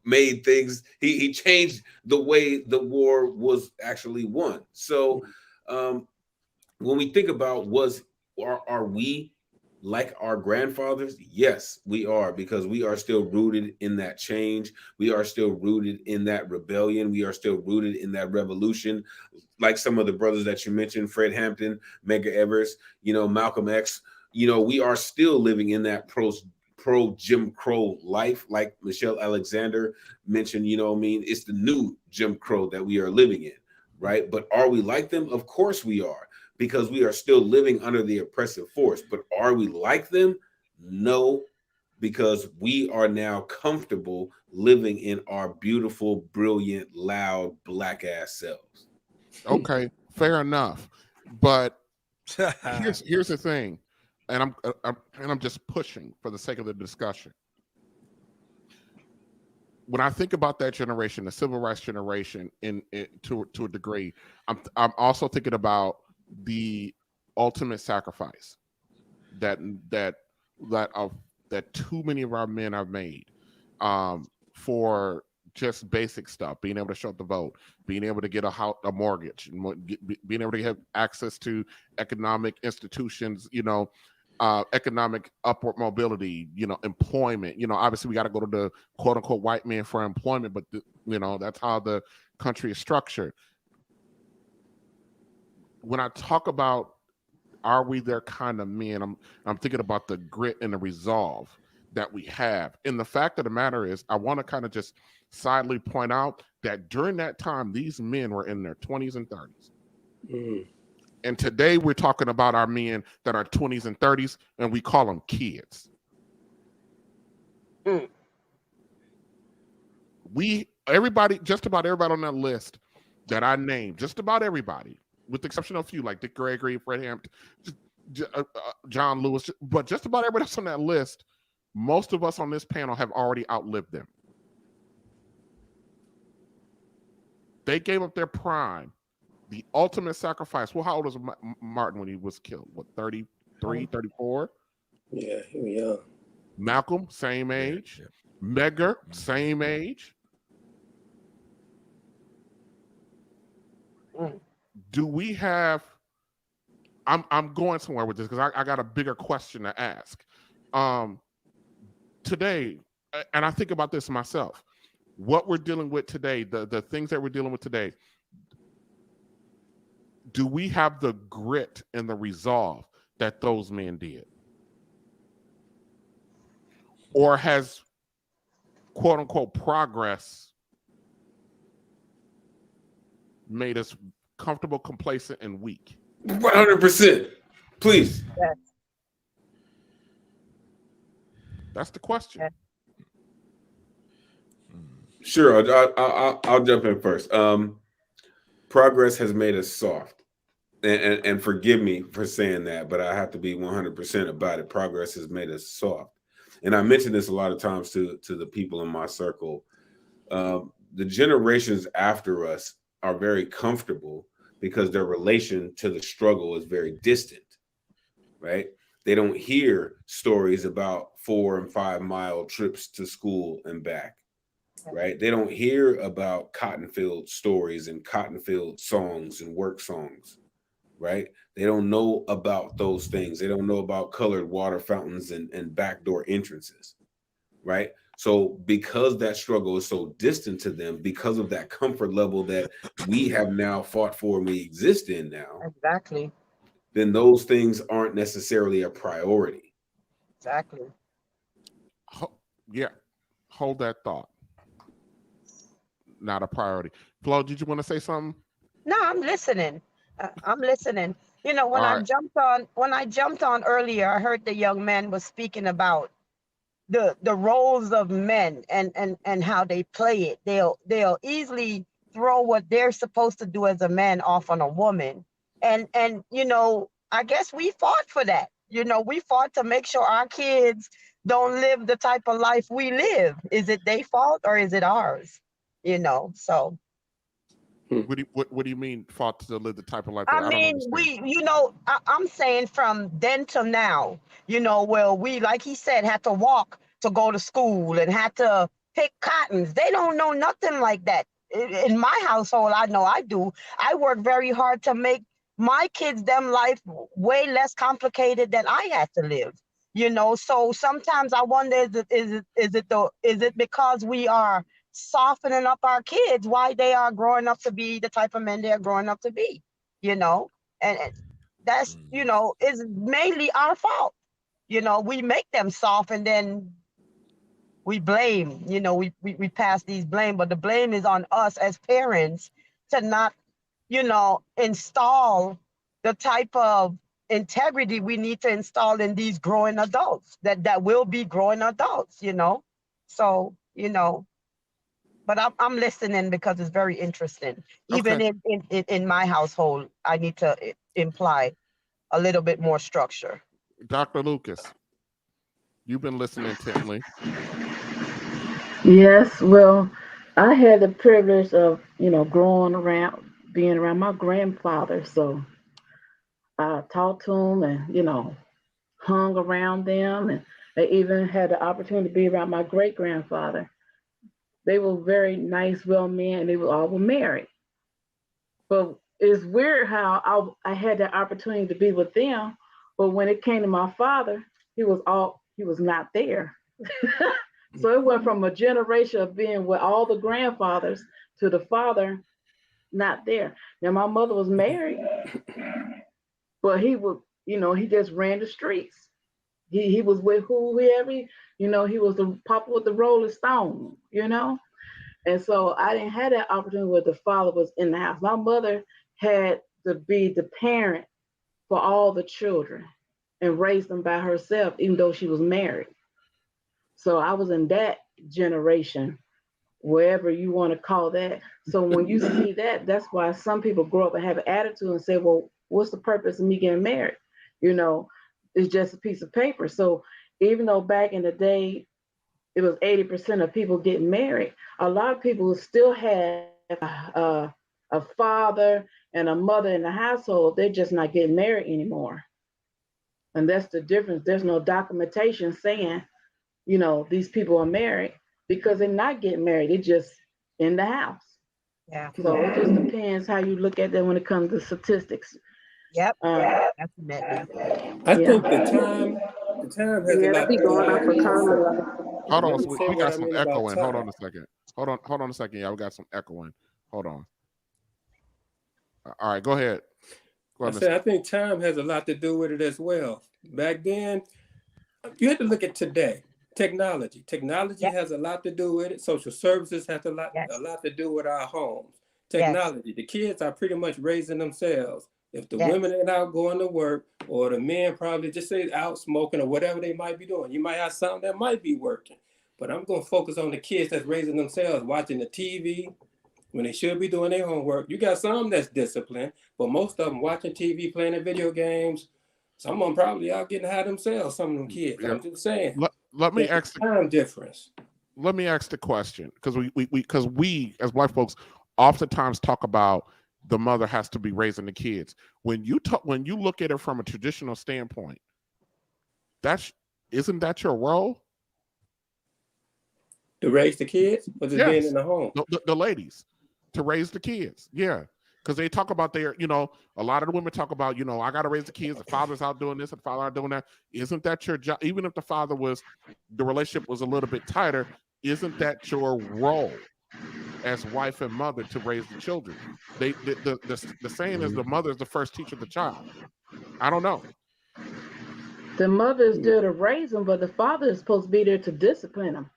Speaker 19: made things. He changed the way the war was actually won. So when we think about are we like our grandfathers? Yes, we are, because we are still rooted in that change. We are still rooted in that rebellion. We are still rooted in that revolution. Like some of the brothers that you mentioned, Fred Hampton, Medgar Evers, Malcolm X, we are still living in that pro Jim Crow life. Like Michelle Alexander mentioned, it's the new Jim Crow that we are living in, right? But are we like them? Of course we are, because we are still living under the oppressive force. But are we like them? No, because we are now comfortable living in our beautiful, brilliant, loud, black ass selves.
Speaker 9: Okay, fair enough. But here's the thing, and I'm just pushing for the sake of the discussion. When I think about that generation, the civil rights generation, to a degree, I'm also thinking about the ultimate sacrifice that too many of our men have made for just basic stuff, being able to show up to vote, being able to get a mortgage, being able to have access to economic institutions, economic upward mobility, employment. Obviously we got to go to the quote unquote white man for employment, but that's how the country is structured. When I talk about are we their kind of men, I'm thinking about the grit and the resolve that we have. And the fact of the matter is, I want to kind of just sidely point out that during that time, these men were in their 20s and 30s.
Speaker 16: Mm.
Speaker 9: And today we're talking about our men that are 20s and 30s, and we call them kids.
Speaker 10: Mm.
Speaker 9: Just about everybody on that list that I named, just about everybody, with the exception of a few like Dick Gregory, Fred Hampton, John Lewis, but just about everybody else on that list, most of us on this panel have already outlived them. They gave up their prime, the ultimate sacrifice. Well, how old was Martin when he was killed? What, 33, 34?
Speaker 16: Yeah, he was young.
Speaker 9: Malcolm, same age. Yeah. Medgar, same age. Do we have... I'm going somewhere with this because I got a bigger question to ask. Today, and I think about this myself, what we're dealing with today, the things that we're dealing with today, do we have the grit and the resolve that those men did? Or has quote unquote progress made us comfortable, complacent, and weak?
Speaker 19: 100%. Please.
Speaker 10: Yes.
Speaker 9: That's the question.
Speaker 10: Yes.
Speaker 19: Sure, I'll jump in first. Progress has made us soft, and forgive me for saying that, but I have to be 100% about it. Progress has made us soft, and I mention this a lot of times to the people in my circle. The generations after us are very comfortable because their relation to the struggle is very distant, right? They don't hear stories about 4 and 5 mile trips to school and back, right? They don't hear about cotton field stories and cotton field songs and work songs, right? They don't know about those things. They don't know about colored water fountains and backdoor entrances, right? So because that struggle is so distant to them, because of that comfort level that we have now fought for and we exist in now,
Speaker 10: Exactly.
Speaker 19: then those things aren't necessarily a priority.
Speaker 10: Exactly.
Speaker 9: Yeah, hold that thought. not a priority. Flo, did you want to say something?
Speaker 20: No, I'm listening. I'm listening. You know, when
Speaker 9: All
Speaker 20: I
Speaker 9: right.
Speaker 20: jumped on earlier, I heard the young man was speaking about the roles of men and how they play it. They'll easily throw what they're supposed to do as a man off on a woman. And you know, I guess we fought for that. You know, we fought to make sure our kids don't live the type of life we live. Is it their fault or is it ours? You know, so
Speaker 9: What do you mean fought to live the type of life that
Speaker 20: I
Speaker 9: I don't
Speaker 20: mean,
Speaker 9: understand?
Speaker 20: you know, I'm saying from then to now, you know, where we, like he said, had to walk to go to school and had to pick cottons. They don't know nothing like that. In my household, I know I do. I work very hard to make my kids' them life way less complicated than I had to live. You know, so sometimes I wonder, is it because we are softening up our kids why they are growing up to be the type of men they are growing up to be? You know, and that's, you know, is mainly our fault. You know, we make them soft and then we blame, you know, we pass these blame, but the blame is on us as parents to not, you know, install the type of integrity we need to install in these growing adults that will be growing adults, you know. So, you know, but I'm listening because it's very interesting. Even
Speaker 9: Okay.
Speaker 20: in my household, I need to imply a little bit more structure.
Speaker 9: Dr. Lucas, you've been listening intently.
Speaker 21: Yes, well, I had the privilege of, you know, growing around, being around my grandfather. So I talked to him and, you know, hung around them. And I even had the opportunity to be around my great grandfather. They were very nice, well men, and they were all were married. But it's weird how I had that opportunity to be with them. But when it came to my father, he was not there. So it went from a generation of being with all the grandfathers to the father not there. Now my mother was married, but he would, you know, he just ran the streets. He was with whoever, you know, he was the papa with the Rolling Stone, you know. And so I didn't have that opportunity where the father was in the house. My mother had to be the parent for all the children and raise them by herself, even though she was married. So I was in that generation, wherever you want to call that. So when you see that, that's why some people grow up and have an attitude and say, well, what's the purpose of me getting married? You know, it's just a piece of paper. So even though back in the day, it was 80% of people getting married, a lot of people still have a father and a mother in the household. They're just not getting married anymore. And that's the difference. There's no documentation saying, you know, these people are married because they're not getting married. They're just in the house.
Speaker 20: Yeah.
Speaker 21: So it just depends how you look at that when it comes to statistics.
Speaker 20: Yep.
Speaker 21: Definitely.
Speaker 16: I think the time has a
Speaker 18: Yeah, they
Speaker 16: lot
Speaker 18: be
Speaker 16: to do
Speaker 18: going
Speaker 16: with
Speaker 18: off
Speaker 16: it
Speaker 18: for
Speaker 16: also.
Speaker 18: common.
Speaker 9: Hold
Speaker 16: Let
Speaker 9: on,
Speaker 16: me say
Speaker 9: we
Speaker 16: what
Speaker 9: got
Speaker 16: I
Speaker 9: some
Speaker 16: mean about
Speaker 9: echoing. Hold
Speaker 16: time.
Speaker 9: on a second. Hold on a second. Yeah, we got some echoing. Hold on. All right, go ahead. Go
Speaker 16: I
Speaker 9: ahead,
Speaker 16: said
Speaker 9: Mr.
Speaker 16: I think time has a lot to do with it as well. Back then, you had to look at today. Technology
Speaker 20: Yep.
Speaker 16: has a lot to do with it. Social services has
Speaker 20: Yes.
Speaker 16: a lot to do with our homes.
Speaker 20: Yes.
Speaker 16: Technology. The kids are pretty much raising themselves. If the
Speaker 20: Yes.
Speaker 16: women ain't out going to work, or the men probably just say out smoking or whatever they might be doing, you might have something that might be working. But I'm going to focus on the kids that's raising themselves, watching the TV when they should be doing their homework. You got some that's disciplined, but most of them watching TV, playing their video games. Some of them probably out getting high themselves, some of them kids.
Speaker 9: Yeah.
Speaker 16: I'm just saying.
Speaker 9: Let me
Speaker 16: There's
Speaker 9: ask
Speaker 16: a time difference.
Speaker 9: Let me ask the question, because we as white folks oftentimes talk about the mother has to be raising the kids. When you look at it from a traditional standpoint, isn't that your role?
Speaker 16: To raise the kids or just being
Speaker 9: Yes,
Speaker 16: in the home?
Speaker 9: the ladies to raise the kids. Yeah, because they talk about their, you know, a lot of the women talk about, you know, I got to raise the kids. The father's out doing this, and the father out doing that. Isn't that your job? Even if the relationship was a little bit tighter, isn't that your role as wife and mother to raise the children? The saying is the mother is the first teacher of the child. I don't know.
Speaker 21: The mother is there to raise them, but the father is supposed to be there to discipline them.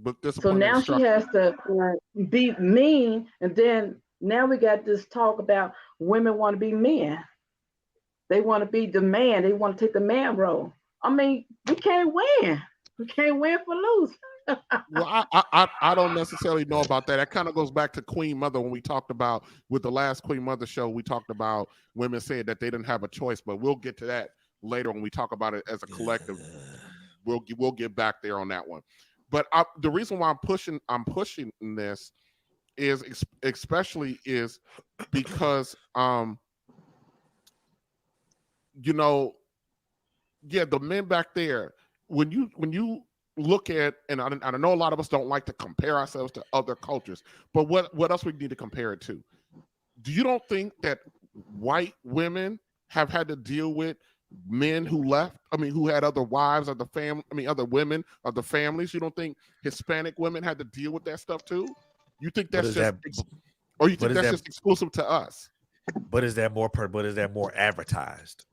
Speaker 9: But
Speaker 21: So
Speaker 9: discipline and
Speaker 21: now she
Speaker 9: structure.
Speaker 21: has to be mean, and then now we got this talk about women want to be men. They want to be the man. They want to take the man role. I mean, we can't win. We can't win for lose.
Speaker 9: Well, I don't necessarily know about that. That kind of goes back to Queen Mother when we talked about with the last Queen Mother show. We talked about women saying that they didn't have a choice, but we'll get to that later when we talk about it as a collective. We'll get back there on that one. But the reason why I'm pushing this is especially is because you know, yeah, the men back there, when you look at, and I know a lot of us don't like to compare ourselves to other cultures, but what else we need to compare it to? Do you don't think that white women have had to deal with men who left? I mean, who had other wives of the family? I mean, other women of the families. You don't think Hispanic women had to deal with that stuff too? You think
Speaker 17: But
Speaker 9: that's
Speaker 17: is
Speaker 9: just,
Speaker 17: that
Speaker 9: or you
Speaker 17: but
Speaker 9: think
Speaker 17: is
Speaker 9: that's
Speaker 17: that
Speaker 9: just exclusive to us?
Speaker 17: but is that more advertised?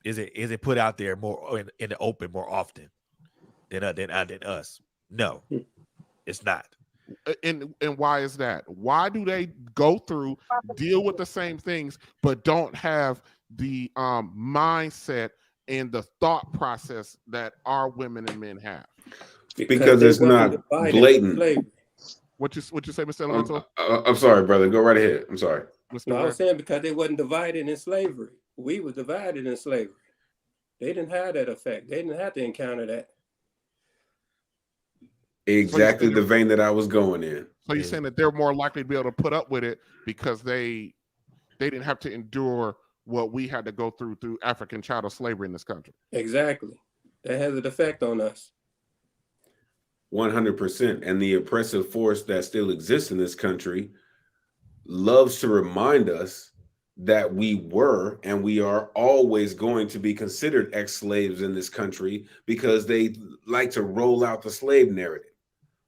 Speaker 17: Is it put out there more in the open more often than us? No, it's not.
Speaker 9: And why is that? Why do they go through, deal with the same things, but don't have the mindset and the thought process that our women and men have?
Speaker 19: Because it's not blatant.
Speaker 9: What you say, Mr.
Speaker 19: I'm,
Speaker 9: Elemental?
Speaker 19: I'm sorry, brother. Go right ahead. I'm sorry.
Speaker 9: Mr.
Speaker 16: No, I
Speaker 9: Ware?
Speaker 16: was saying because they wasn't divided in slavery. We were divided in slavery. They didn't have that effect. They didn't have to encounter that.
Speaker 19: Exactly the vein that I was going in.
Speaker 9: So you're saying that they're more likely to be able to put up with it because they didn't have to endure what we had to go through African chattel slavery in this country.
Speaker 16: Exactly. That has an effect on us.
Speaker 19: 100%. And the oppressive force that still exists in this country loves to remind us that we were and we are always going to be considered ex-slaves in this country because they like to roll out the slave narrative,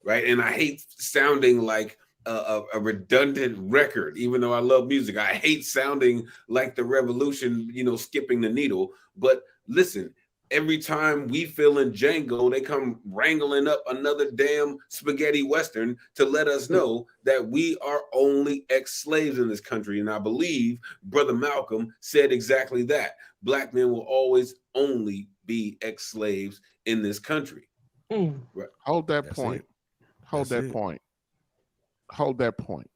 Speaker 19: right? And I hate sounding like a redundant record, even though I love music. I hate sounding like the revolution, skipping the needle. But listen, every time we feel in Django, they come wrangling up another damn spaghetti Western to let us know that we are only ex-slaves in this country. And I believe Brother Malcolm said exactly that. Black men will always only be ex-slaves in this country.
Speaker 21: Mm.
Speaker 19: Right.
Speaker 9: Hold that point. Hold that point. Hold that point.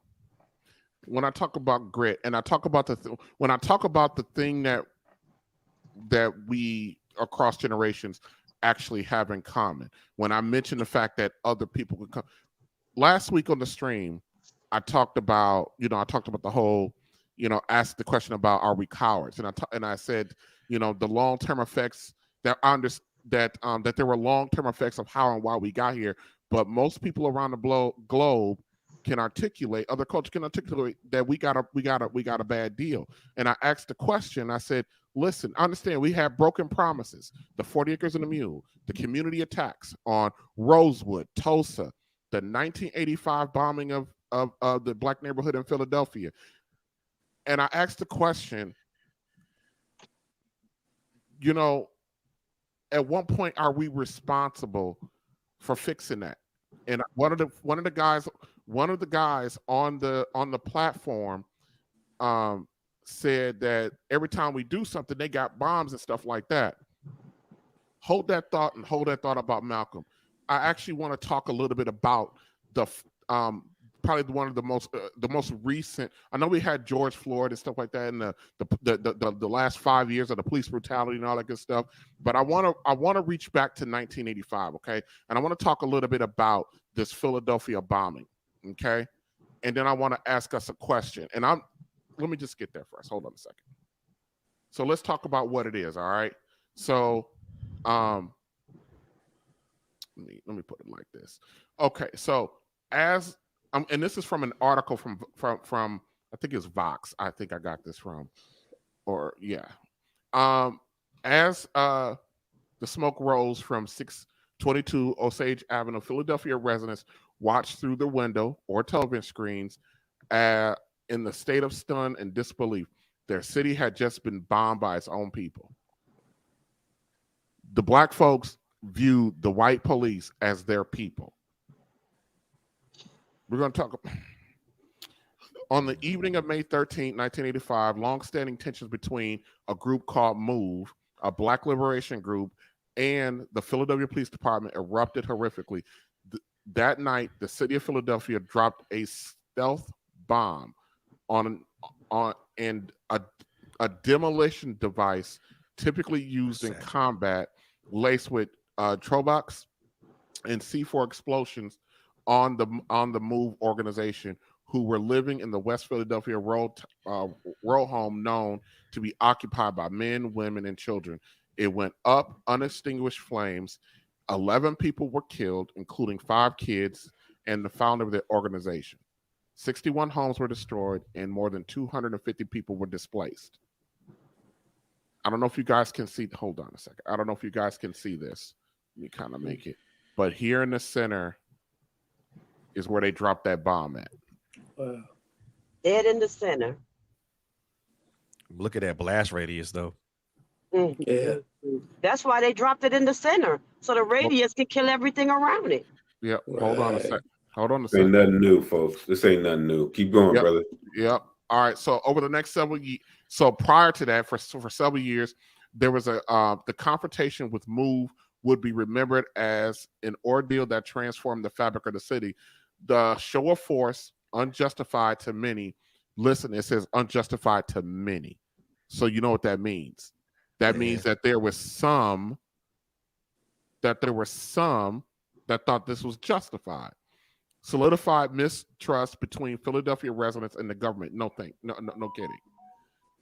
Speaker 9: When I talk about grit, and I talk about when I talk about the thing that we across generations actually have in common, when I mention the fact that other people could come. Last week on the stream, I talked about the whole, asked the question about are we cowards, and I said, the long-term effects that I understand that there were long-term effects of how and why we got here, but most people around the globe can articulate, other cultures can articulate that we got a bad deal. And I asked the question, I said, listen, I understand we have broken promises, the 40 acres and a mule, the community attacks on Rosewood, Tulsa, the 1985 bombing of the black neighborhood in Philadelphia. And I asked the question, at one point, are we responsible for fixing that? And one of the guys on the platform said that every time we do something, they got bombs and stuff like that. Hold that thought and hold that thought about Malcolm. I actually want to talk a little bit about the probably one of the most recent. I know we had George Floyd and stuff like that in the last 5 years of the police brutality and all that good stuff. But I want to reach back to 1985, okay? And I want to talk a little bit about this Philadelphia bombing, okay? And then I want to ask us a question. And let me just get there first. Hold on a second. So let's talk about what it is, all right? So let me put it like this. Okay, so and this is from an article from I think it's Vox. I think I got this from, or yeah. As the smoke rose from 622 Osage Avenue, Philadelphia residents watched through the window or television screens in the state of stun and disbelief. Their city had just been bombed by its own people. The black folks viewed the white police as their people. We're going to talk. On the evening of May 13, 1985, long-standing tensions between a group called MOVE, a Black liberation group, and the Philadelphia Police Department erupted horrifically. That night, the city of Philadelphia dropped a stealth bomb on a demolition device typically used in combat, laced with Trobox and C4 explosions on the MOVE organization, who were living in the West Philadelphia row home known to be occupied by men, women, and children. It went up unextinguished flames. 11 people were killed, including 5 kids and the founder of the organization. 61 homes were destroyed, and more than 250 people were displaced. I don't know if you guys can see. Hold on a second. I don't know if you guys can see this. Let me kind of make it. But here in the center is where they dropped that bomb at.
Speaker 20: Wow. Dead in the center.
Speaker 17: Look at that blast radius, though.
Speaker 20: Yeah. That's why they dropped it in the center, so the radius can kill everything around it.
Speaker 9: Yep. Hold on a sec. Hold on a
Speaker 19: This
Speaker 9: second.
Speaker 19: ain't nothing new, folks. This ain't nothing new. Keep going, brother.
Speaker 9: Yep. All right. So over the next several years, so prior to that, for several years, there was the confrontation with MOVE would be remembered as an ordeal that transformed the fabric of the city. The show of force, unjustified to many. Listen, it says unjustified to many. So you know what that means. That means that there were some that thought this was justified. Solidified mistrust between Philadelphia residents and the government. No kidding.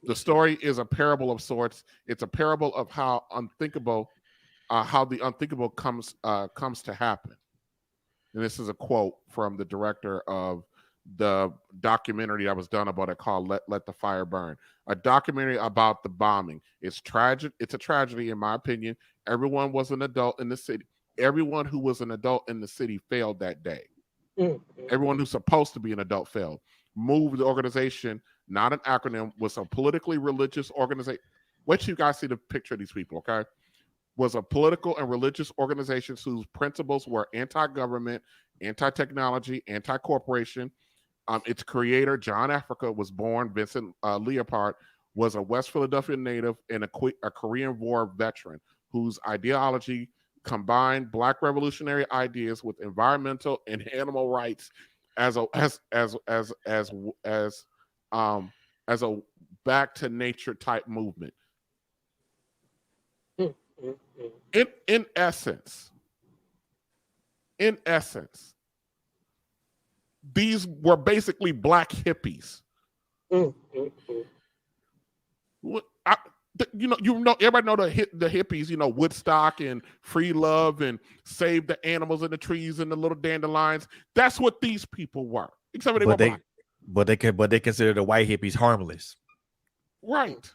Speaker 9: The story is a parable of sorts. It's a parable of how the unthinkable comes to happen. And this is a quote from the director of the documentary that was done about it called Let the Fire Burn. A documentary about the bombing. It's tragic. It's a tragedy, in my opinion. Everyone was an adult in the city. Everyone who was an adult in the city failed that day. Everyone who's supposed to be an adult failed. MOVE, the organization, not an acronym, was a politically religious organization. Wait till you guys see the picture of these people, okay? Was a political and religious organization whose principles were anti-government, anti-technology, anti-corporation. Its creator, John Africa, was born. Vincent Leopard was a West Philadelphia native and a Korean War veteran whose ideology combined Black revolutionary ideas with environmental and animal rights as a back to nature type movement. In essence, these were basically Black hippies. Everybody know the hippies. Woodstock and free love and save the animals and the trees and the little dandelions. That's what these people were. Except for they were Black.
Speaker 17: But they consider the white hippies harmless.
Speaker 9: Right.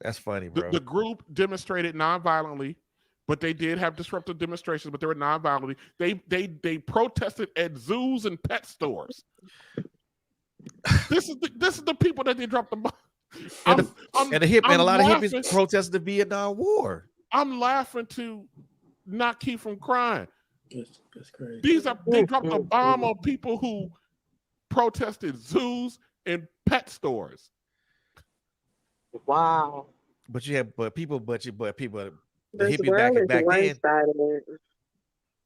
Speaker 17: That's funny, bro.
Speaker 9: The group demonstrated nonviolently, but they did have disruptive demonstrations, but they were nonviolently. They protested at zoos and pet stores. This is the people that they dropped the bomb.
Speaker 17: And a lot of hippies protested the Vietnam War.
Speaker 9: I'm laughing to not keep from crying.
Speaker 16: That's crazy.
Speaker 9: They dropped a bomb on people who protested zoos and pet stores.
Speaker 20: Wow.
Speaker 17: But the
Speaker 18: This
Speaker 17: hippies
Speaker 18: world is
Speaker 17: back then.
Speaker 18: one-sided.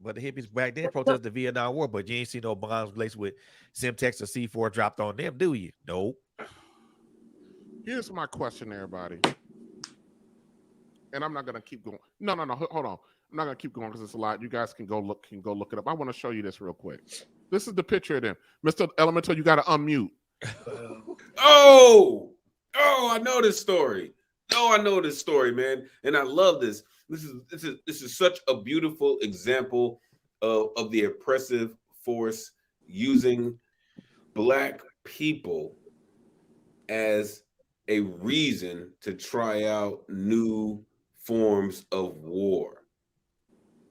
Speaker 17: But the hippies back then protested the Vietnam War, but you ain't see no bombs laced with Semtex or C4 dropped on them, do you? Nope.
Speaker 9: Here's my question, everybody. And I'm not gonna keep going. No, hold on. I'm not gonna keep going because it's a lot. You guys can go look it up. I want to show you this real quick. This is the picture of them. Mr. Elemental, you gotta unmute.
Speaker 19: Oh, I know this story. Oh, I know this story, man. And I love this. This is such a beautiful example of the oppressive force using Black people as a reason to try out new forms of war.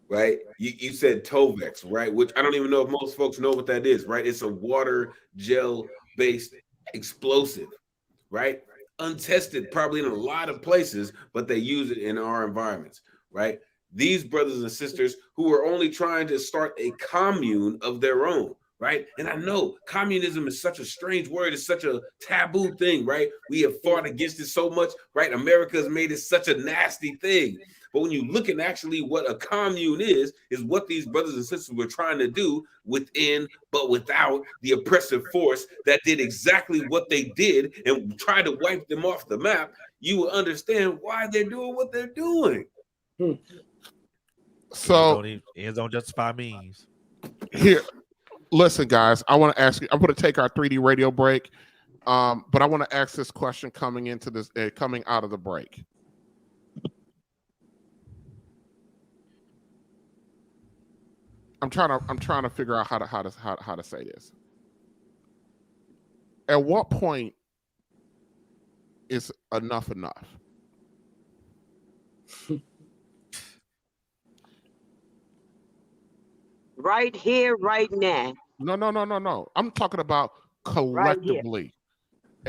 Speaker 19: Right? You said Tovex, right? Which I don't even know if most folks know what that is, right? It's a water gel-based explosive, right? Untested probably in a lot of places, but they use it in our environments, right? these brothers and sisters who are only trying to start a commune of their own, right? And I know communism is such a strange word. It's such a taboo thing, right? We have fought against it so much, right? America has made it such a nasty thing. But when you look at actually what a commune is what these brothers and sisters were trying to do within, but without the oppressive force that did exactly what they did and tried to wipe them off the map. You will understand why they're doing what they're doing.
Speaker 9: So
Speaker 17: ends don't justify means.
Speaker 9: Here, listen, guys. I want to ask you. I'm going to take our 3D radio break, but I want to ask this question coming into this, coming out of the break. I'm trying to figure out how to say this. At what point is enough enough?
Speaker 20: Right here, right now.
Speaker 9: No. I'm talking about collectively.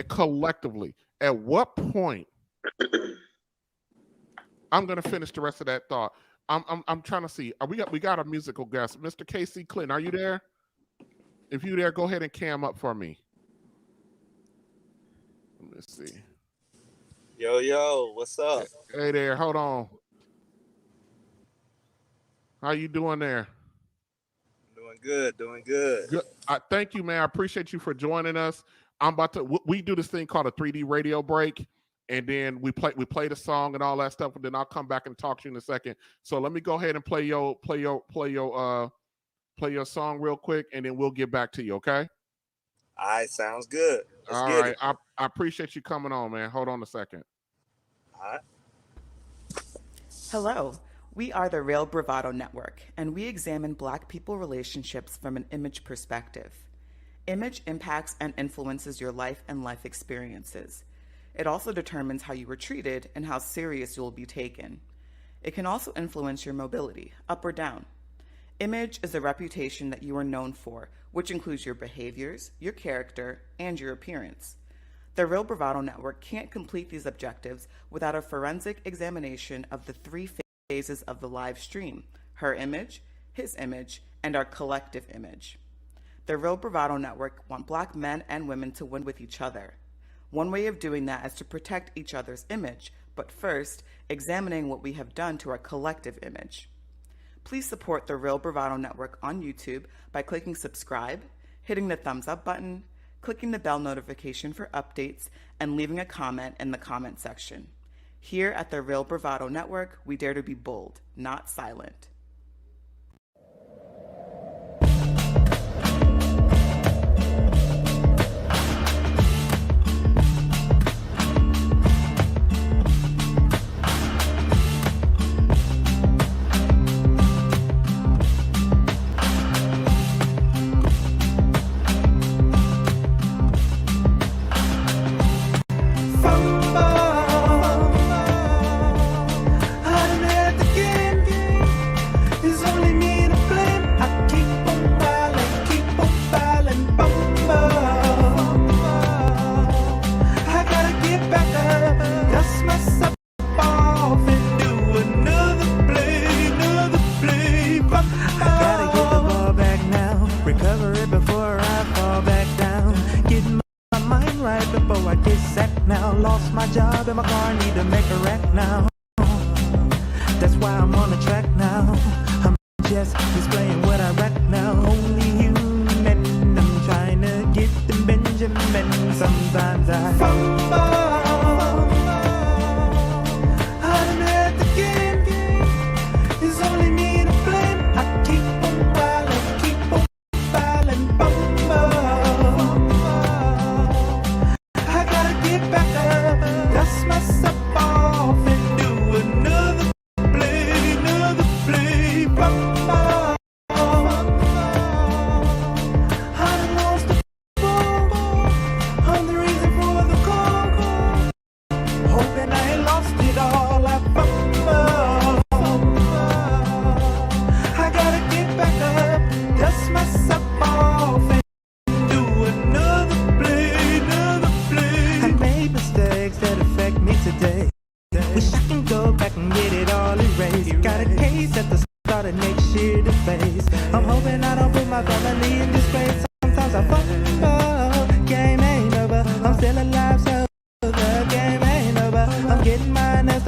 Speaker 9: Collectively. At what point? I'm gonna finish the rest of that thought. I'm trying to see. We got a musical guest, Mr. KC Clinton. Are you there? If you there, go ahead and cam up for me. Let me see.
Speaker 2: Yo, what's up?
Speaker 9: Hey there, hold on. How you doing there?
Speaker 2: Doing good.
Speaker 9: Thank you, man. I appreciate you for joining us. We do this thing called a 3D radio break, and then we play the song and all that stuff, and then I'll come back and talk to you in a second. So let me go ahead and play your song real quick, and then we'll get back to you, okay?
Speaker 2: All right, sounds good.
Speaker 9: All right. I appreciate you coming on, man. Hold on a second.
Speaker 2: All right.
Speaker 4: Hello. We are the Real Bravado Network, and we examine Black people relationships from an image perspective. Image impacts and influences your life and life experiences. It also determines how you were treated and how serious you will be taken. It can also influence your mobility, up or down. Image is a reputation that you are known for, which includes your behaviors, your character, and your appearance. The Real Bravado Network can't complete these objectives without a forensic examination of the three phases of the live stream: her image, his image, and our collective image. The Real Bravado Network want Black men and women to win with each other. One way of doing that is to protect each other's image, but first, examining what we have done to our collective image. Please support the Real Bravado Network on YouTube by clicking subscribe, hitting the thumbs up button, clicking the bell notification for updates, and leaving a comment in the comment section. Here at the Real Bravado Network, we dare to be bold, not silent.
Speaker 3: Dust myself off and do another play.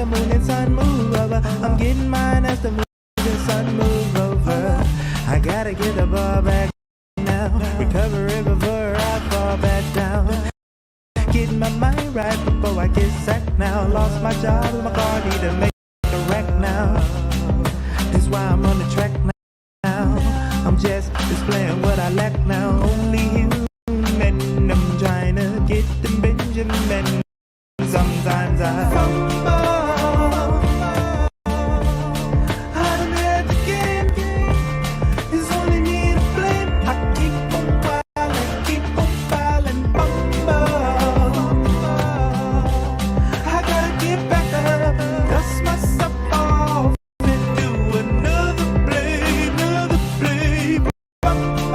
Speaker 3: the moon and sun move over. I'm getting mine as the moon and sun move over. I gotta get the ball back now. Recovery before I fall back down. Getting my mind right before I get sacked now. Lost my job and my car, need to make a wreck now. That's why I'm on the track now. I'm just displaying what I lack now. Only human, I'm trying to get them Benjamin. Sometimes I fumble. I don't have to get. It's only me to blame. I keep on wildin', keep on filing, fumble. I gotta get back up, dust myself off, and do another play, fumble.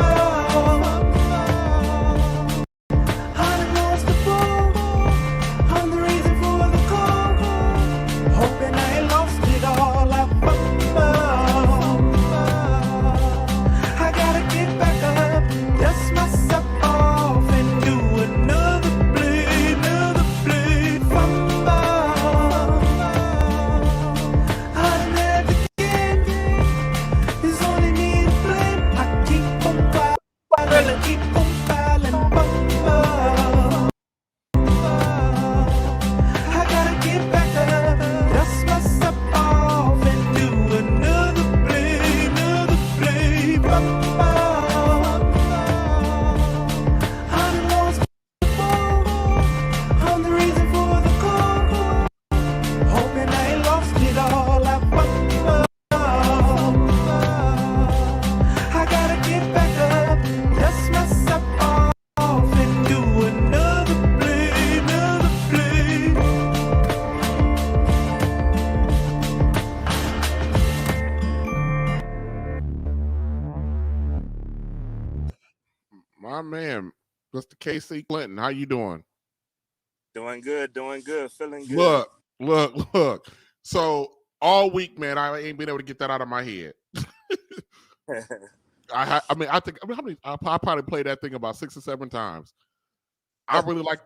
Speaker 3: I done lost the ball. I'm the reason for the call. Hoping I ain't lost it all. I fumble. I gotta get back up, dust myself off, and do another play, fumble. I done had to get. It's only me to blame. I keep on filing, keep on filing, fumble. I gotta get back up, dust myself off, and do another play, fumble. I done lost the ball. I'm the reason for the call. Hoping I ain't lost it all. I fumble. I gotta get back up, dust myself off, and do another play.
Speaker 9: My man, Mr. KC Clinton, how you doing?
Speaker 2: Doing good, feeling good.
Speaker 9: Look. So all week, man, I ain't been able to get that out of my head. I probably played that thing about 6 or 7 times. I really like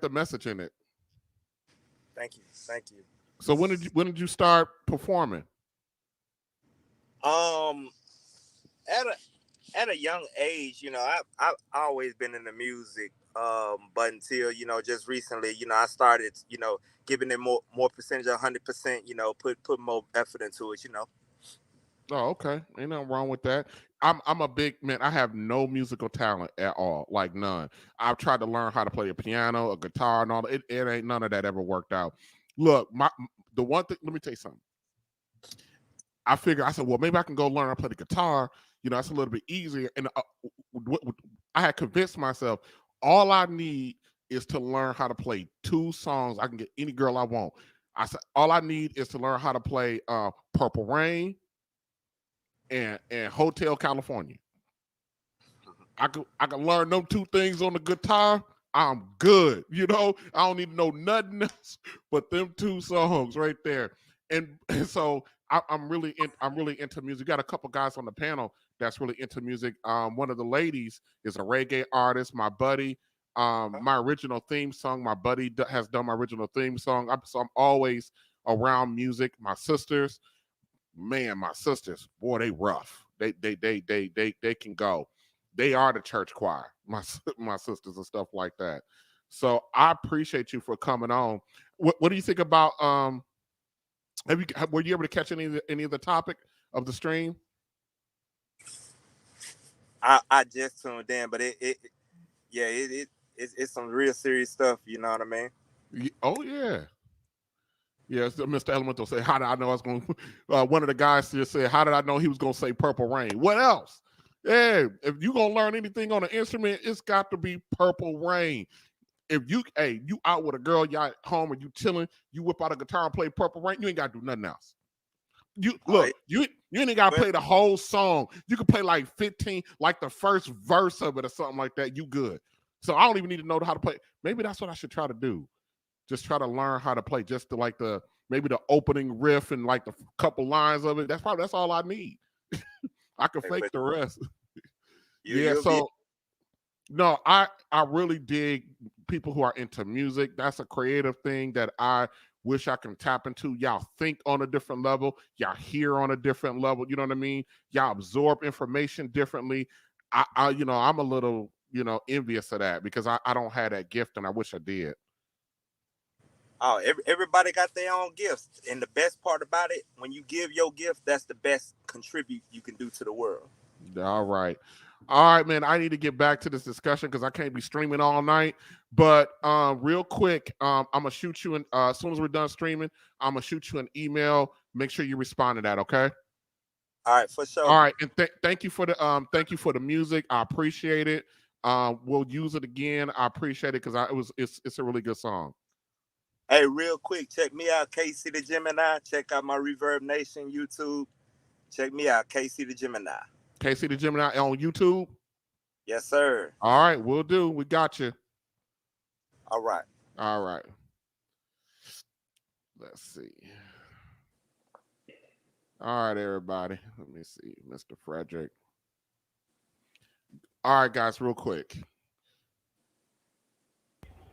Speaker 9: the message in it.
Speaker 2: Thank you.
Speaker 9: So when did you start performing?
Speaker 2: At a young age, you know, I've always been into music. But until, you know, just recently, you know, I started, you know, giving it more percentage, 100%, you know, put more effort into it, you know.
Speaker 9: Oh, okay. Ain't nothing wrong with that. I'm a big man. I have no musical talent at all, like none. I've tried to learn how to play a piano, a guitar, and all that. It ain't none of that ever worked out. Look, the one thing. Let me tell you something. I said, well, maybe I can go learn how to play the guitar. You know, that's a little bit easier. And I had convinced myself all I need is to learn how to play 2 songs. I can get any girl I want. I said all I need is to learn how to play Purple Rain and Hotel California. I can learn them 2 things on the guitar. I'm good. You know, I don't need to know nothing else but them 2 songs right there. And so I'm really into music. Got a couple guys on the panel that's really into music. One of the ladies is a reggae artist. My buddy, my original theme song. My buddy has done my original theme song. So I'm always around music. My sisters, boy, they rough. They can go. They are the church choir. My sisters and stuff like that. So I appreciate you for coming on. What do you think about were you able to catch any of the topic of the stream?
Speaker 2: I just tuned in, but it's some real serious stuff. You know what I mean?
Speaker 9: Oh yeah. Yes, Mr. Elemental said, how did I know I was going to, one of the guys just said, how did I know he was going to say Purple Rain? What else? Yeah, if you're going to learn anything on an instrument, it's got to be Purple Rain. If you out with a girl, y'all at home and you chilling, you whip out a guitar and play Purple Rain, you ain't got to do nothing else. You ain't got to play the whole song. You can play like 15, like the first verse of it or something like that. You good. So I don't even need to know how to play. Maybe that's what I should try to do. Just try to learn how to play just to like maybe the opening riff and like the couple lines of it. That's all I need. I can fake the rest. No, I really dig people who are into music. That's a creative thing that I wish I can tap into. Y'all think on a different level. Y'all hear on a different level. You know what I mean? Y'all absorb information differently. I'm a little, envious of that because I don't have that gift and I wish I did.
Speaker 2: Oh, everybody got their own gifts. And the best part about it, when you give your gift, that's the best contribute you can do to the world.
Speaker 9: All right. All right, man. I need to get back to this discussion because I can't be streaming all night. But real quick, I'm gonna shoot you as soon as we're done streaming, I'm gonna shoot you an email. Make sure you respond to that, okay?
Speaker 2: All right, for sure.
Speaker 9: All right, and thank you for the music. I appreciate it. We'll use it again. I appreciate it because it's a really good song.
Speaker 2: Hey, real quick, check me out, KC the Gemini. Check out my Reverb Nation YouTube. Check me out, KC the Gemini.
Speaker 9: KC the Gemini on YouTube?
Speaker 2: Yes, sir.
Speaker 9: All right, we'll do. We got you.
Speaker 2: All right.
Speaker 9: All right. Let's see. All right, everybody. Let me see, Mr. Frederick. All right, guys, real quick.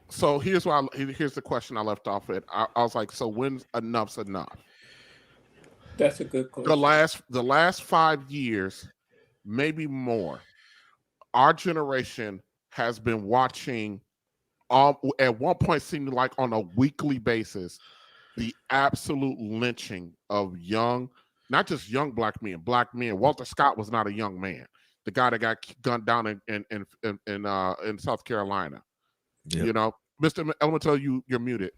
Speaker 9: So here's the question I left off at. I was like, so when's enough's enough?
Speaker 16: That's a good question.
Speaker 9: The last 5 years, maybe more, our generation has been watching, at one point seemed like on a weekly basis, the absolute lynching of not just young black men. Walter Scott was not a young man. The guy that got gunned down in South Carolina. Yep. Mr. Elemental, you're muted.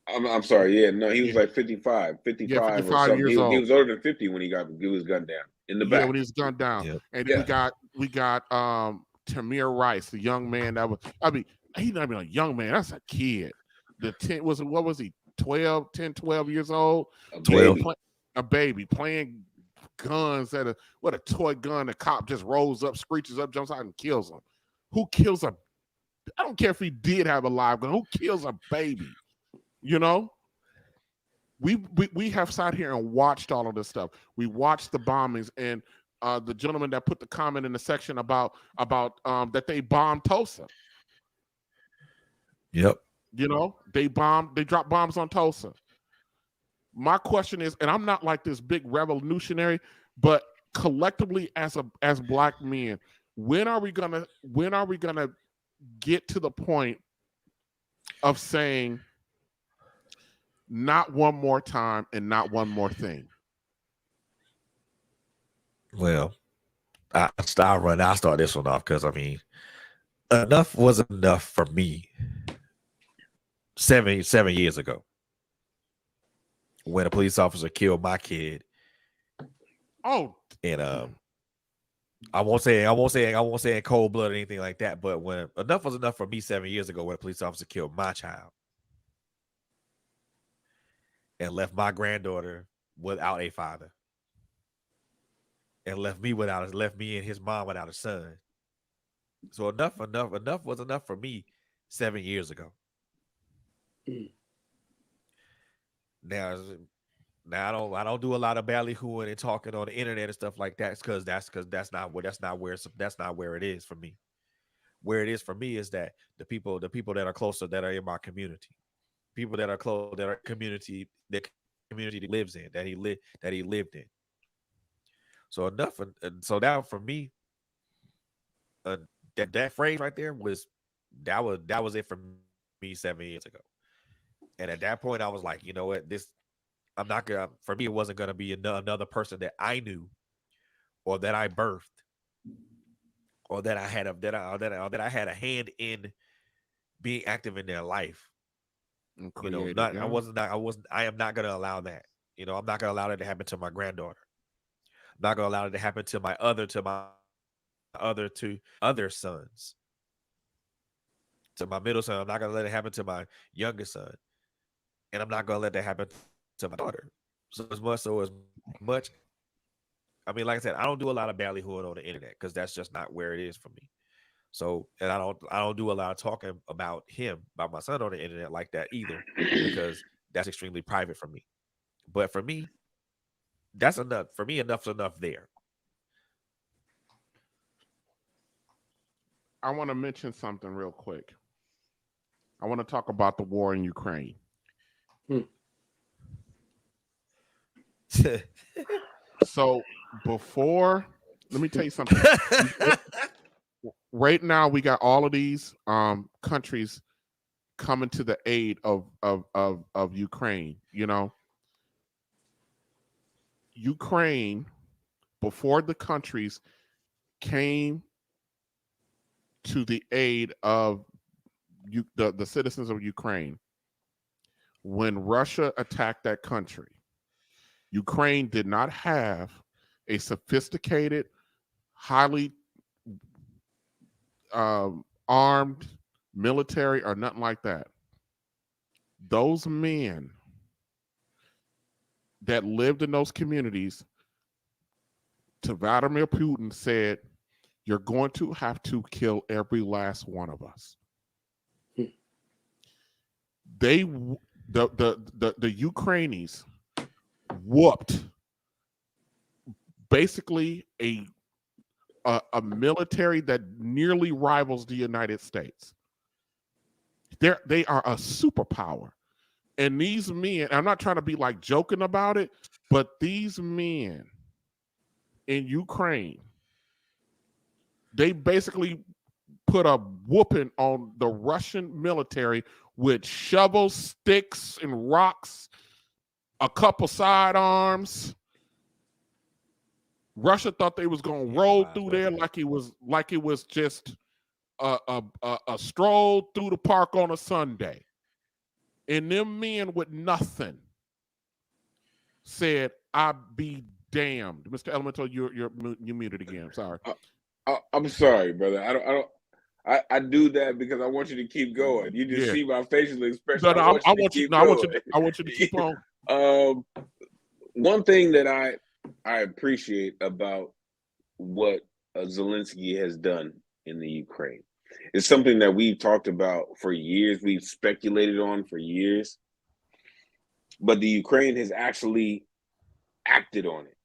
Speaker 19: I'm sorry. Yeah, no, he was like 55
Speaker 9: 55
Speaker 19: or something.
Speaker 9: years
Speaker 19: He
Speaker 9: old.
Speaker 19: was older than 50 when he was gunned down in the back.
Speaker 9: Yeah, when he was gunned down. Yep. And then we got Tamir Rice, the young man that was. I mean, he's not even a young man. That's a kid. What was he? 10, 12 years old. A baby playing guns what a toy gun. The cop just rolls up, screeches up, jumps out, and kills him. Who kills I don't care if he did have a live gun. Who kills a baby? We have sat here and watched all of this stuff. We watched the bombings, and the gentleman that put the comment in the section about that they bombed Tulsa.
Speaker 17: Yep.
Speaker 9: They dropped bombs on Tulsa. My question is, and I'm not like this big revolutionary, but collectively as black men, when are we gonna get to the point of saying not one more time and not one more thing?
Speaker 17: Well, I'll start this one off because enough was enough for me 7 years ago when a police officer killed my kid.
Speaker 9: Oh,
Speaker 17: and I won't say in cold blood or anything like that, but when enough was enough for me 7 years ago when a police officer killed my child and left my granddaughter without a father and left me and his mom without a son. So enough was enough for me 7 years ago. Now I don't do a lot of ballyhooing and talking on the internet and stuff like that because that's not where it is for me. Where it is for me is that the people that are closer, that are in my community, people that are close, that are community, the community that lives in, that he lived in. So enough, and so now for me, that phrase right there was it for me 7 years ago. And at that point, I was like, you know what, I'm not gonna. For me, it wasn't gonna be another person that I knew, or that I birthed, or that I had a hand in being active in their life. I am not gonna allow that. I'm not gonna allow that to happen to my granddaughter. I'm not gonna allow it to happen to my other sons. To my middle son, I'm not gonna let it happen to my youngest son, and I'm not gonna let that happen to my daughter. So as much. I mean, like I said, I don't do a lot of ballyhooing on the internet because that's just not where it is for me. So, and I don't do a lot of talking about my son on the internet like that either, because that's extremely private for me. But for me, that's enough. For me, enough's enough there.
Speaker 9: I want to mention something real quick. I want to talk about the war in Ukraine. So before, let me tell you something. Right now, we got all of these countries coming to the aid of Ukraine. You know, Ukraine, before the countries came to the aid of the citizens of Ukraine, when Russia attacked that country, Ukraine did not have a sophisticated, highly armed military or nothing like that. Those men that lived in those communities, to Vladimir Putin said, "You're going to have to kill every last one of us." The Ukrainians whooped basically a military that nearly rivals the United States. They are a superpower. And these men, I'm not trying to be like joking about it, but these men in Ukraine, they basically put a whooping on the Russian military with shovels, sticks, and rocks, a couple sidearms. Russia thought they was gonna roll through there like it was just a stroll through the park on a Sunday. And them men with nothing said, "I be damned." Mr. Elemental, you're muted again. I'm sorry.
Speaker 19: I'm sorry, brother. I do that because I want you to keep going. You just see my facial expression. I want you to keep going.
Speaker 9: I want you to keep on.
Speaker 19: One thing that I appreciate about what Zelensky has done in the Ukraine is something that we've talked about for years. We've speculated on for years, but the Ukraine has actually acted on it.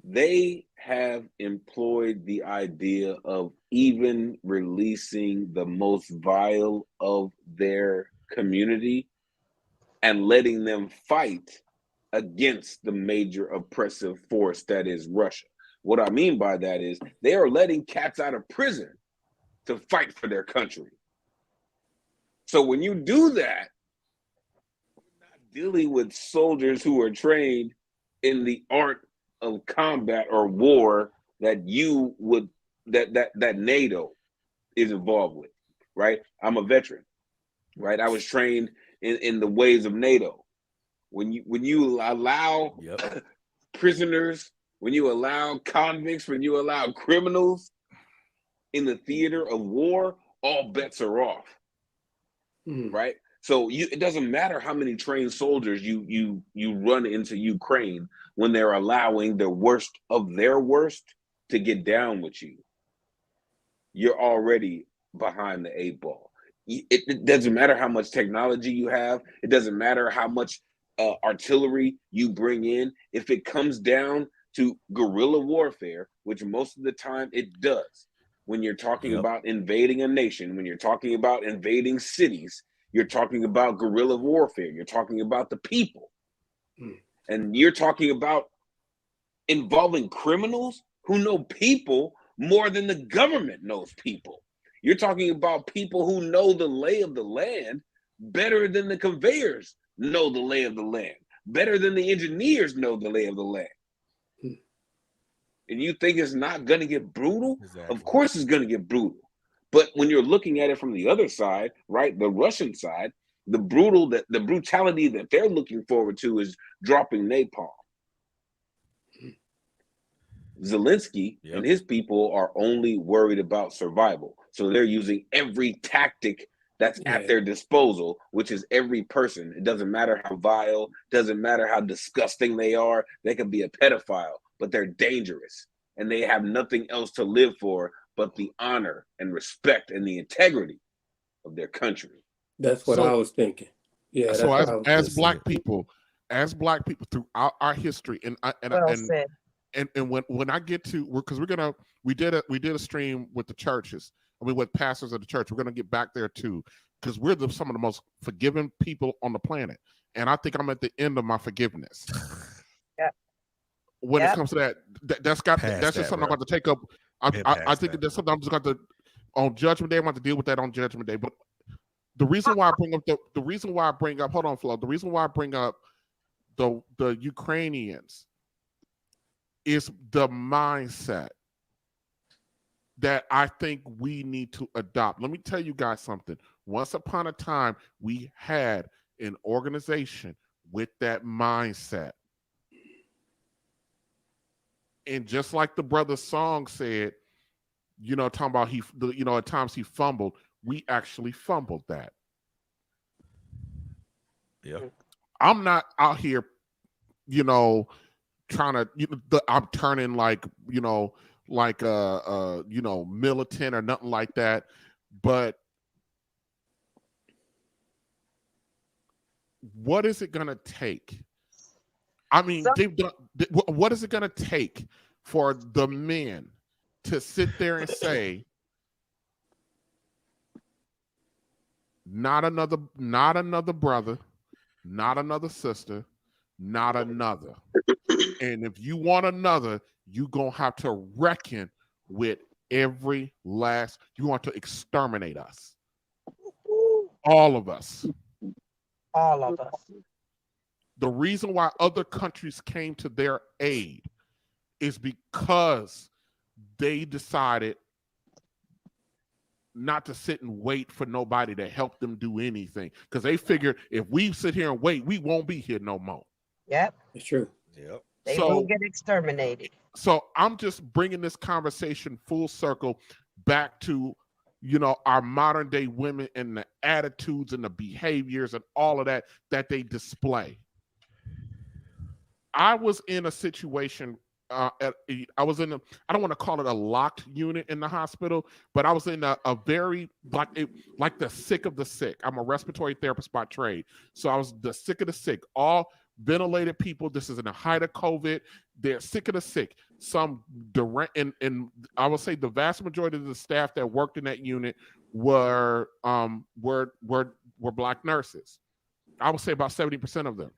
Speaker 19: They have employed the idea of even releasing the most vile of their community and letting them fight against the major oppressive force that is Russia. What I mean by that is they are letting cats out of prison to fight for their country. So when you do that, you're not dealing with soldiers who are trained in the art of combat or war that that NATO is involved with, right? I'm a veteran, right? I was trained in the ways of NATO. When you allow prisoners, when you allow convicts, when you allow criminals in the theater of war, all bets are off, right? So it doesn't matter how many trained soldiers you run into Ukraine when they're allowing the worst of their worst to get down with you. You're already behind the 8 ball. It doesn't matter how much technology you have. It doesn't matter how much artillery you bring in. If it comes down to guerrilla warfare, which most of the time it does, when you're talking about invading a nation, when you're talking about invading cities, you're talking about guerrilla warfare. You're talking about the people. And you're talking about involving criminals who know people more than the government knows people. You're talking about people who know the lay of the land better than the conveyors know the lay of the land, better than the engineers know the lay of the land. And you think it's not going to get brutal? Exactly. Of course it's going to get brutal. But when you're looking at it from the other side, right, the Russian side, the brutality that they're looking forward to is dropping napalm. Zelensky and his people are only worried about survival. So they're using every tactic that's at their disposal, which is every person. It doesn't matter how vile, doesn't matter how disgusting they are. They can be a pedophile, but they're dangerous. And they have nothing else to live for but the honor and respect and the integrity of their country.
Speaker 16: That's what I was thinking. Yeah.
Speaker 9: So as black people throughout our history, and when I get to, because we did a stream with the churches, with pastors of the church. We're gonna get back there too, because we're some of the most forgiving people on the planet. And I think I'm at the end of my forgiveness.
Speaker 20: Yep.
Speaker 9: When it comes to that's just
Speaker 17: that,
Speaker 9: something
Speaker 17: bro.
Speaker 9: I'm about to take up. I think that's something I'm just going to, on Judgment Day, I'm going to deal with that on Judgment Day. But the reason why I bring up hold on, Flo. The reason why I bring up the Ukrainians is the mindset that I think we need to adopt. Let me tell you guys something. Once upon a time, we had an organization with that mindset. And just like the brother's song said, talking about at times he fumbled, we actually fumbled that.
Speaker 17: Yeah.
Speaker 9: I'm not out here, trying to, I'm turning like militant or nothing like that. But what is it going to take? I mean, what is it going to take for the men to sit there and say, not another brother, not another sister, not another. And if you want another, you're going to have to reckon with every last, you want to exterminate us. All of us.
Speaker 20: All of us.
Speaker 9: The reason why other countries came to their aid is because they decided not to sit and wait for nobody to help them do anything. Because they figured if we sit here and wait, we won't be here no more.
Speaker 20: Yep.
Speaker 16: It's true.
Speaker 17: Yep.
Speaker 20: They will get exterminated.
Speaker 9: So I'm just bringing this conversation full circle back to, our modern day women and the attitudes and the behaviors and all of that they display. I was in a situation I don't want to call it a locked unit in the hospital, but I was in a very like the sick of the sick. I'm a respiratory therapist by trade. So I was the sick of the sick, all ventilated people. This is in the height of COVID. They're sick of the sick. Some direct, and I would say the vast majority of the staff that worked in that unit were Black nurses. I would say about 70% of them.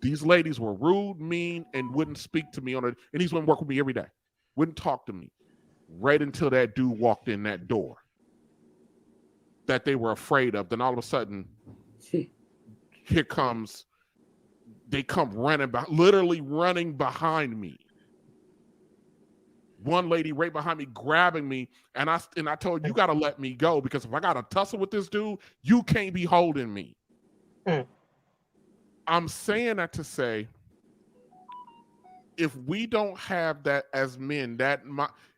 Speaker 9: These ladies were rude, mean, and wouldn't speak to me and these women work with me every day. Wouldn't talk to me. Right until that dude walked in that door that they were afraid of. Then all of a sudden, they come running, literally running behind me. One lady right behind me grabbing me, and I told her, you got to let me go, because if I got to tussle with this dude, you can't be holding me. I'm saying that to say, if we don't have that as men,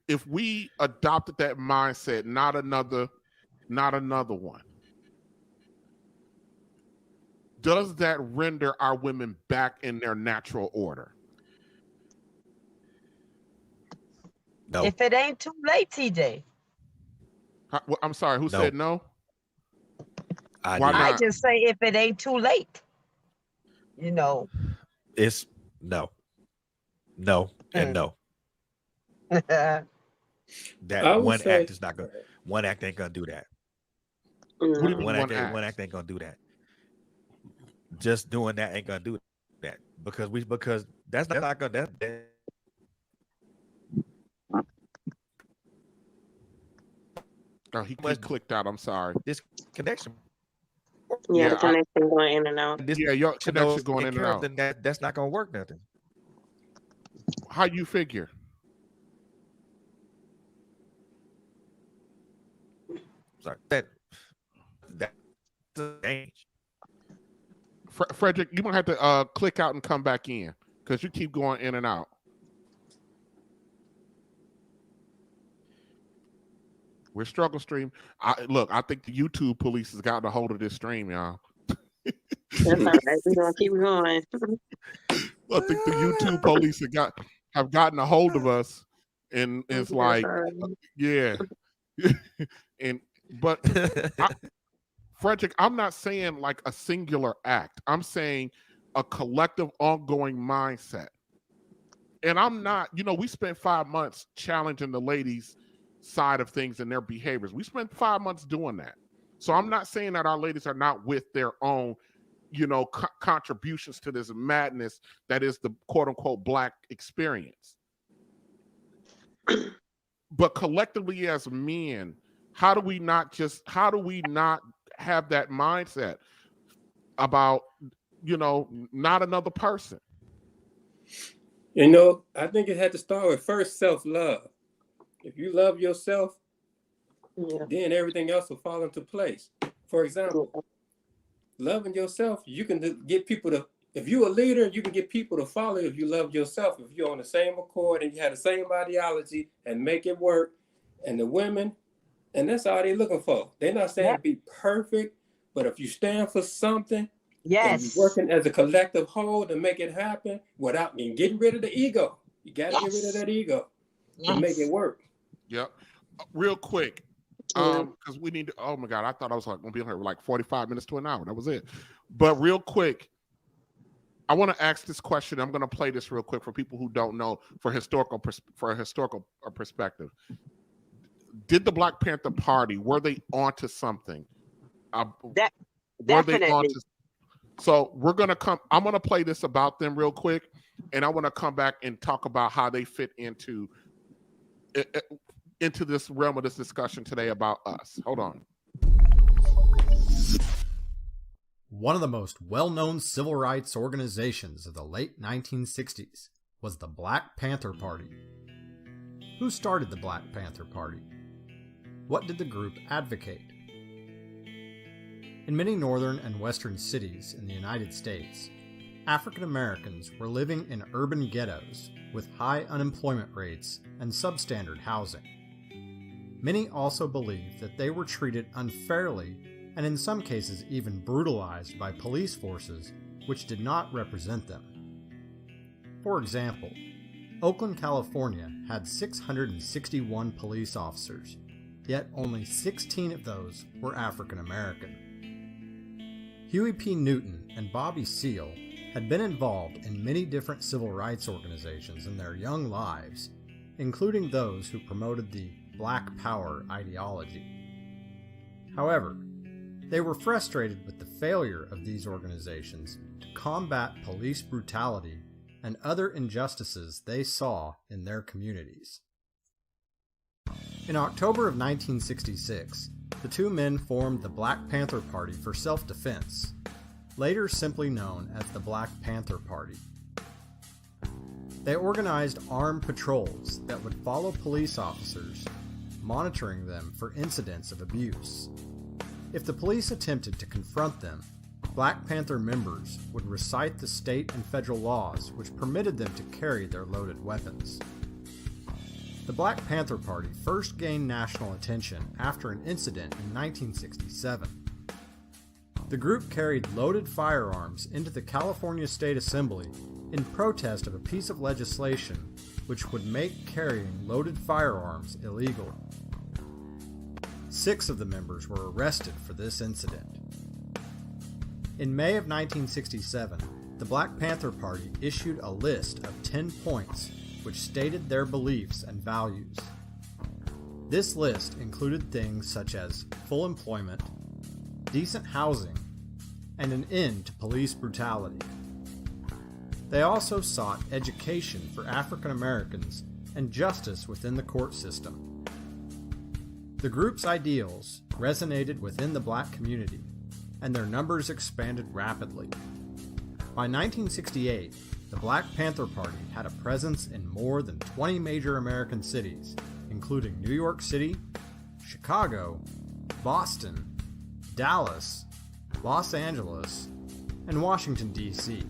Speaker 9: if we adopted that mindset, not another one, does that render our women back in their natural order?
Speaker 17: No.
Speaker 20: If it ain't too late, TJ.
Speaker 9: I'm sorry, who said no?
Speaker 20: Why not? I just say if it ain't too late.
Speaker 17: It's no, and no. That one act is not gonna. One act ain't gonna do that.
Speaker 9: What do you mean
Speaker 17: one act ain't gonna do that. Just doing that ain't gonna do that because that's not gonna.
Speaker 9: Oh, he clicked out. I'm sorry.
Speaker 17: This connection.
Speaker 18: Yeah, the connection going in and out.
Speaker 9: Your connection going in and out.
Speaker 17: That's not gonna work nothing.
Speaker 9: How you figure?
Speaker 17: Sorry, that's the change.
Speaker 9: Frederick, you might have to click out and come back in because you keep going in and out. We're struggle stream. I think the YouTube police has gotten a hold of this stream, y'all.
Speaker 18: That's all right. We're gonna keep going.
Speaker 9: I think the YouTube police have gotten a hold of us, and it's like, yeah. But Frederick, I'm not saying like a singular act. I'm saying a collective, ongoing mindset. And I'm not, we spent 5 months challenging the ladies' side of things and their behaviors. We spent 5 months doing that. So I'm not saying that our ladies are not with their own, contributions to this madness that is the quote unquote Black experience. But collectively as men, how do we not have that mindset about, not another person?
Speaker 16: I think it had to start with first self-love. If you love yourself, then everything else will fall into place. For example, loving yourself, you can get people to, if you're a leader, you can get people to follow if you love yourself. If you're on the same accord and you have the same ideology and make it work, and the women, and that's all they're looking for. They're not saying be perfect, but if you stand for something, and you're working as a collective whole to make it happen without getting rid of the ego. You got to get rid of that ego to make it work.
Speaker 9: Yep. Real quick, because we need to, oh my God, I thought I was going to be on here like 45 minutes to an hour. That was it. But real quick, I want to ask this question. I'm going to play this real quick for people who don't know, for a historical perspective. Did the Black Panther Party, were they onto something?
Speaker 20: Definitely.
Speaker 9: So I'm going to play this about them real quick, and I want to come back and talk about how they fit into this realm of this discussion today about us. Hold on.
Speaker 5: One of the most well-known civil rights organizations of the late 1960s was the Black Panther Party. Who started the Black Panther Party? What did the group advocate? In many northern and western cities in the United States, African Americans were living in urban ghettos with high unemployment rates and substandard housing. Many also believed that they were treated unfairly and in some cases even brutalized by police forces which did not represent them. For example, Oakland, California had 661 police officers, yet only 16 of those were African American. Huey P. Newton and Bobby Seale had been involved in many different civil rights organizations in their young lives, including those who promoted the Black Power ideology. However, they were frustrated with the failure of these organizations to combat police brutality and other injustices they saw in their communities. In October of 1966, the two men formed the Black Panther Party for Self-Defense, later simply known as the Black Panther Party. They organized armed patrols that would follow police officers, monitoring them for incidents of abuse. If the police attempted to confront them, Black Panther members would recite the state and federal laws which permitted them to carry their loaded weapons. The Black Panther Party first gained national attention after an incident in 1967. The group carried loaded firearms into the California State Assembly in protest of a piece of legislation which would make carrying loaded firearms illegal. 6 of the members were arrested for this incident. In May of 1967, the Black Panther Party issued a list of 10 points which stated their beliefs and values. This list included things such as full employment, decent housing, and an end to police brutality. They also sought education for African Americans and justice within the court system. The group's ideals resonated within the Black community, and their numbers expanded rapidly. By 1968, the Black Panther Party had a presence in more than 20 major American cities, including New York City, Chicago, Boston, Dallas, Los Angeles, and Washington, D.C.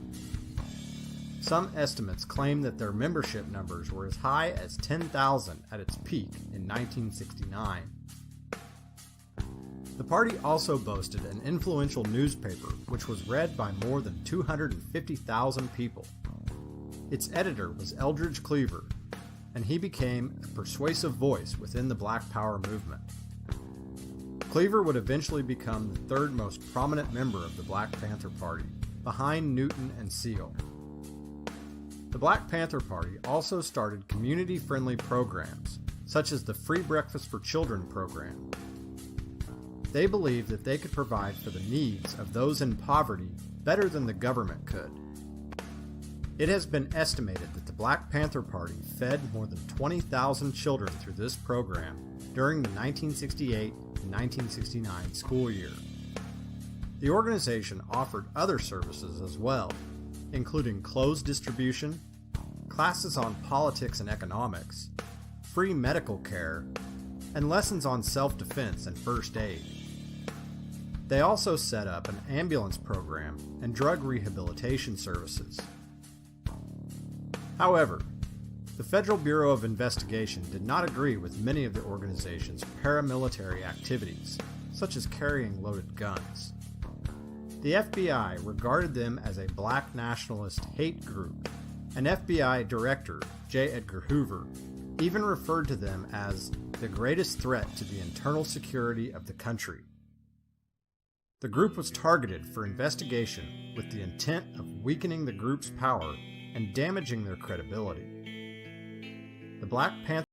Speaker 5: Some estimates claim that their membership numbers were as high as 10,000 at its peak in 1969. The party also boasted an influential newspaper which was read by more than 250,000 people. Its editor was Eldridge Cleaver, and he became a persuasive voice within the Black Power movement. Cleaver would eventually become the third most prominent member of the Black Panther Party, behind Newton and Seale. The Black Panther Party also started community-friendly programs, such as the Free Breakfast for Children program. They believed that they could provide for the needs of those in poverty better than the government could. It has been estimated that the Black Panther Party fed more than 20,000 children through this program during the 1968 and 1969 school year. The organization offered other services as well, including clothes distribution, classes on politics and economics, free medical care, and lessons on self-defense and first aid. They also set up an ambulance program and drug rehabilitation services. However, the Federal Bureau of Investigation did not agree with many of the organization's paramilitary activities, such as carrying loaded guns. The FBI regarded them as a black nationalist hate group, and FBI Director J. Edgar Hoover even referred to them as the greatest threat to the internal security of the country. The group was targeted for investigation with the intent of weakening the group's power and damaging their credibility. The Black Panther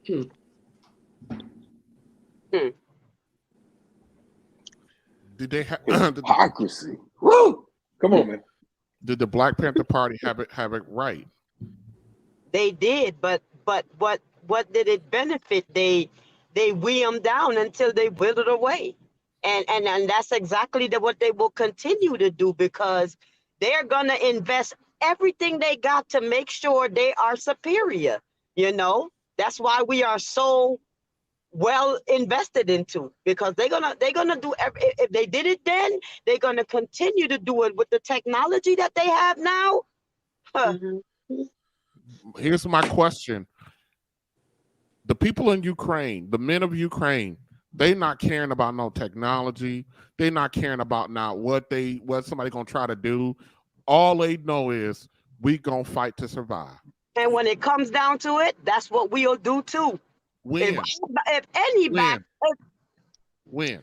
Speaker 9: Did they have
Speaker 6: hypocrisy? Woo! Come on, man.
Speaker 9: Did the Black Panther Party have it right?
Speaker 20: They did, but what did it benefit? They weigh them down until they withered away, and that's exactly what they will continue to do, because they're gonna invest everything they got to make sure they are superior. You know, that's why we are so well invested into, because they're gonna do if they did it then, they're gonna continue to do it with the technology that they have now.
Speaker 9: Here's my question. The people in Ukraine, the men of Ukraine, they not caring about no technology. They not caring about now what somebody gonna try to do. All they know is we gonna fight to survive.
Speaker 20: And when it comes down to it, that's what we'll do too.
Speaker 9: When?
Speaker 20: If anybody,
Speaker 9: when?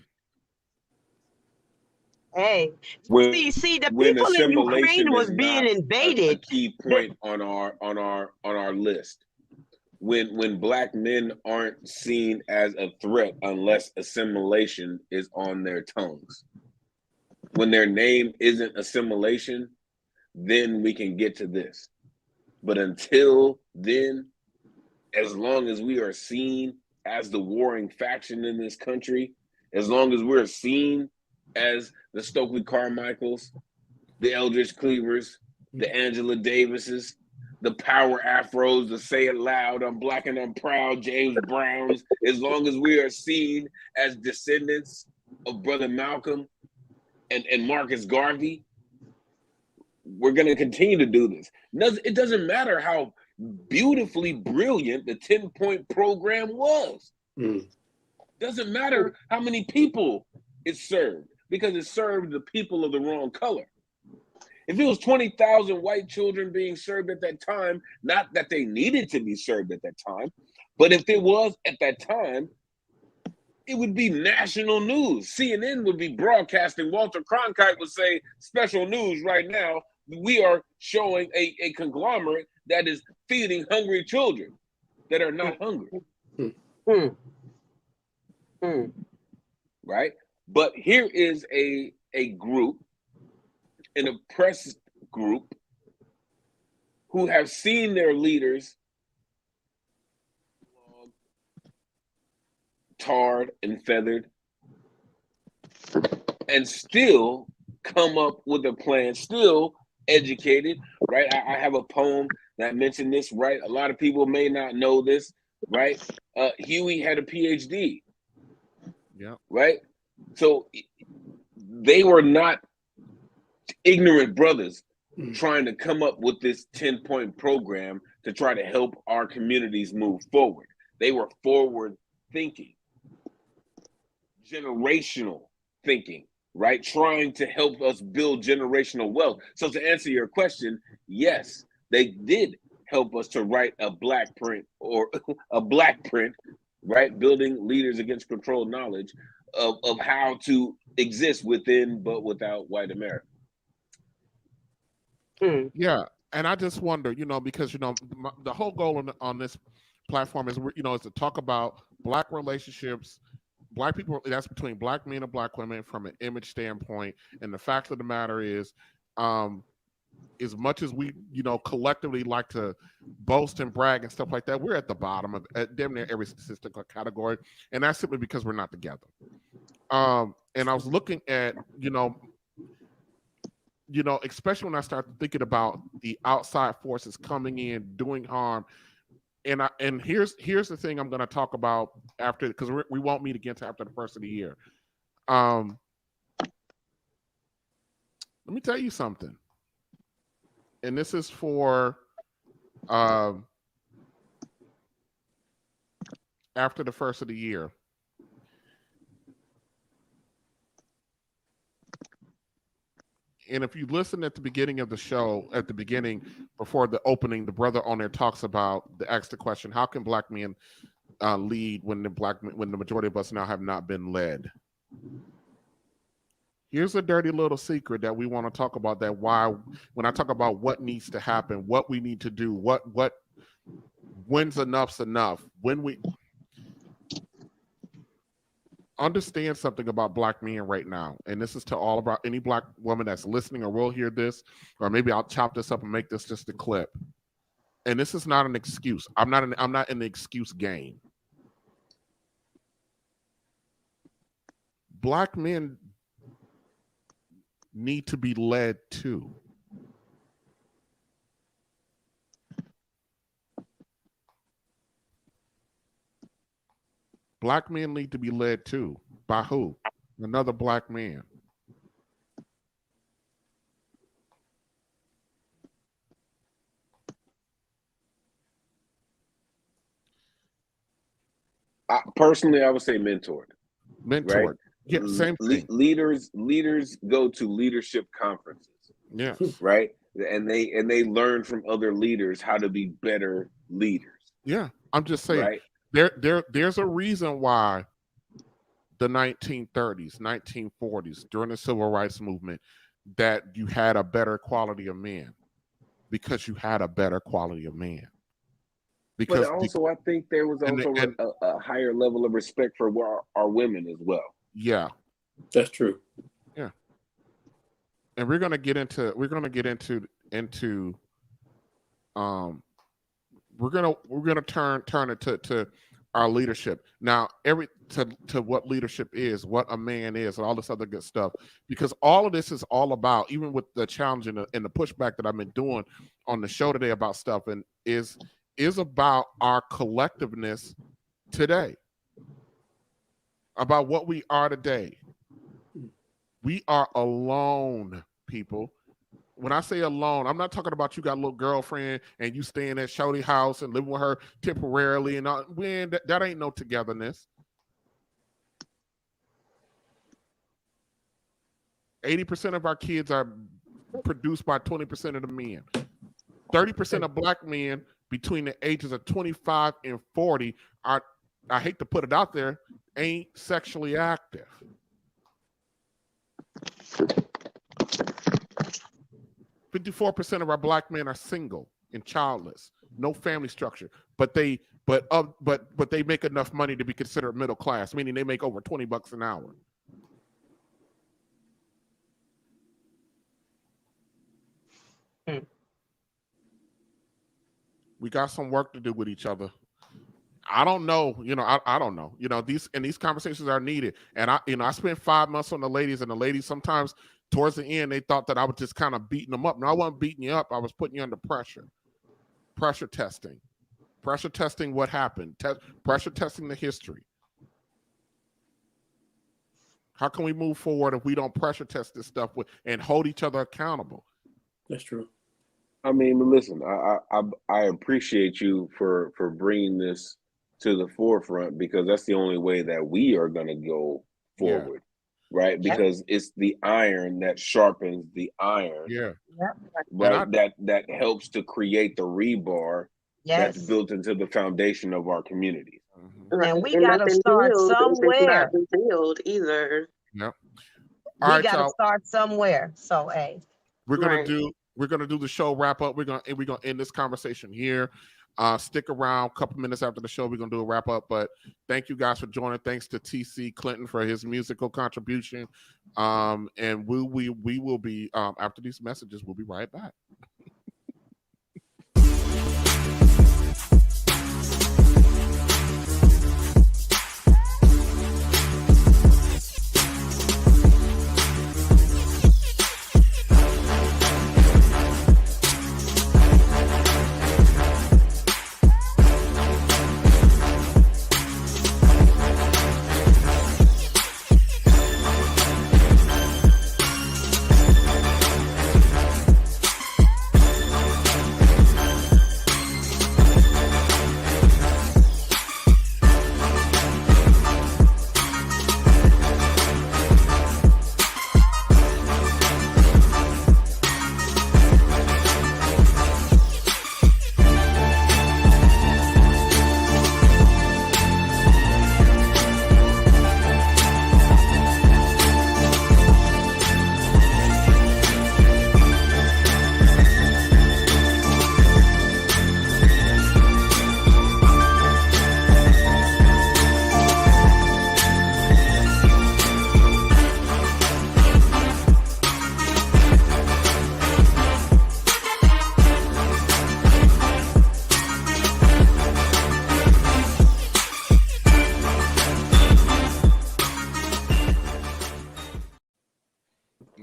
Speaker 20: Hey,
Speaker 6: When,
Speaker 20: see, the
Speaker 6: when
Speaker 20: people in
Speaker 6: assimilation
Speaker 20: Ukraine was
Speaker 6: is
Speaker 20: being
Speaker 6: not
Speaker 20: invaded.
Speaker 6: a key point on our list. When black men aren't seen as a threat unless assimilation is on their tongues. When their name isn't assimilation, then we can get to this. But until then, as long as we are seen as the warring faction in this country, as long as we're seen as the Stokely Carmichaels, the Eldridge Cleavers, the Angela Davises, the Power Afros, the Say It Loud, I'm Black and I'm Proud, James Browns, as long as we are seen as descendants of Brother Malcolm and Marcus Garvey, we're going to continue to do this. It doesn't matter how beautifully brilliant the 10-point program was. Doesn't matter how many people it served, because it served the people of the wrong color. If it was 20,000 white children being served at that time, not that they needed to be served at that time, but if it was at that time, it would be national news. CNN would be broadcasting. Walter Cronkite would say, special news right now. We are showing a conglomerate that is feeding hungry children that are not hungry. Right? But here is a group, an oppressed group, who have seen their leaders tarred and feathered and still come up with a plan, still educated, right? I have a poem that mentioned this, right? A lot of people may not know this, right? Huey had a PhD.
Speaker 9: Yeah.
Speaker 6: Right? So they were not ignorant brothers. trying to come up with this 10-point program to try to help our communities move forward. They were forward thinking, generational thinking, right? Trying to help us build generational wealth. So to answer your question, yes, they did help us to write a black print or a black print, right? Building leaders against controlled knowledge of how to exist within but without white America.
Speaker 9: Yeah, and I just wonder, because the whole goal on this platform is, is to talk about black relationships, black people. That's between black men and black women from an image standpoint. And the fact of the matter is, as much as we, collectively like to boast and brag and stuff like that, we're at the bottom of damn near every statistical category, and that's simply because we're not together. And I was looking at, especially when I started thinking about the outside forces coming in, doing harm. And here's the thing I'm going to talk about after, because we won't meet again after the first of the year. Let me tell you something. And this is for after the first of the year. And if you listen at the beginning of the show, at the beginning, before the opening, the brother on there talks about, asked the question, how can black men lead when the majority of us now have not been led? Here's a dirty little secret that we want to talk about, that why, when I talk about what needs to happen, what we need to do, when's enough's enough, when we understand something about black men right now, and this is to all about any black woman that's listening or will hear this, or maybe I'll chop this up and make this just a clip. And this is not an excuse. I'm not in the excuse game. Black men need to be led too. Black men need to be led too. By who? Another black man.
Speaker 6: Personally, I would say mentored.
Speaker 9: Mentored.
Speaker 6: Right?
Speaker 9: Yeah, same thing.
Speaker 6: Leaders go to leadership conferences.
Speaker 9: Yeah.
Speaker 6: Right? And they learn from other leaders how to be better leaders.
Speaker 9: Yeah. I'm just saying,
Speaker 6: right?
Speaker 9: There's a reason why the 1930s, 1940s, during the civil rights movement, that you had a better quality of man, because you had a better quality of man.
Speaker 6: Because but also, I think there was also a higher level of respect for our women as well.
Speaker 9: Yeah,
Speaker 16: that's true.
Speaker 9: Yeah, and we're gonna get into we're gonna turn it to our leadership now, to what leadership is, what a man is, and all this other good stuff, because all of this is all about, even with the challenge and the pushback that I've been doing on the show today about stuff, and is about our collectiveness today, about what we are today. We are alone, people. When I say alone, I'm not talking about you got a little girlfriend and you staying at Shorty house and living with her temporarily, and that ain't no togetherness. 80% of our kids are produced by 20% of the men. 30% of black men between the ages of 25 and 40 are, I hate to put it out there, ain't sexually active. 54% of our black men are single and childless, no family structure, but they make enough money to be considered middle class, meaning they make over $20 an hour. We got some work to do with each other. I don't know, I don't know. These conversations are needed. And I spent 5 months on the ladies, and the ladies sometimes towards the end, they thought that I was just kind of beating them up. No, I wasn't beating you up. I was putting you under pressure. Pressure testing. Pressure testing what happened. Pressure testing the history. How can we move forward if we don't pressure test this stuff and hold each other accountable?
Speaker 16: That's true.
Speaker 6: I mean, listen, I appreciate you for bringing this to the forefront, because that's the only way that we are going to go
Speaker 9: Yeah.
Speaker 6: forward, right?
Speaker 9: Yep.
Speaker 6: Because it's the iron that sharpens the iron,
Speaker 9: Yeah.
Speaker 6: right? That helps to create the rebar that's
Speaker 20: Yes.
Speaker 6: built into the foundation of our community.
Speaker 18: Right.
Speaker 20: And we
Speaker 18: And
Speaker 20: gotta
Speaker 18: nothing
Speaker 20: start
Speaker 18: healed if it's not
Speaker 20: somewhere.
Speaker 18: revealed either.
Speaker 9: Yep.
Speaker 20: We
Speaker 9: All right,
Speaker 20: gotta
Speaker 9: y'all.
Speaker 20: start somewhere. So, hey.
Speaker 9: We're gonna
Speaker 18: Right.
Speaker 9: do the show wrap up. We're gonna end this conversation here. Stick around a couple minutes after the show. We're gonna do a wrap up. But thank you guys for joining. Thanks to TC Clinton for his musical contribution. And we will be after these messages. We'll be right back.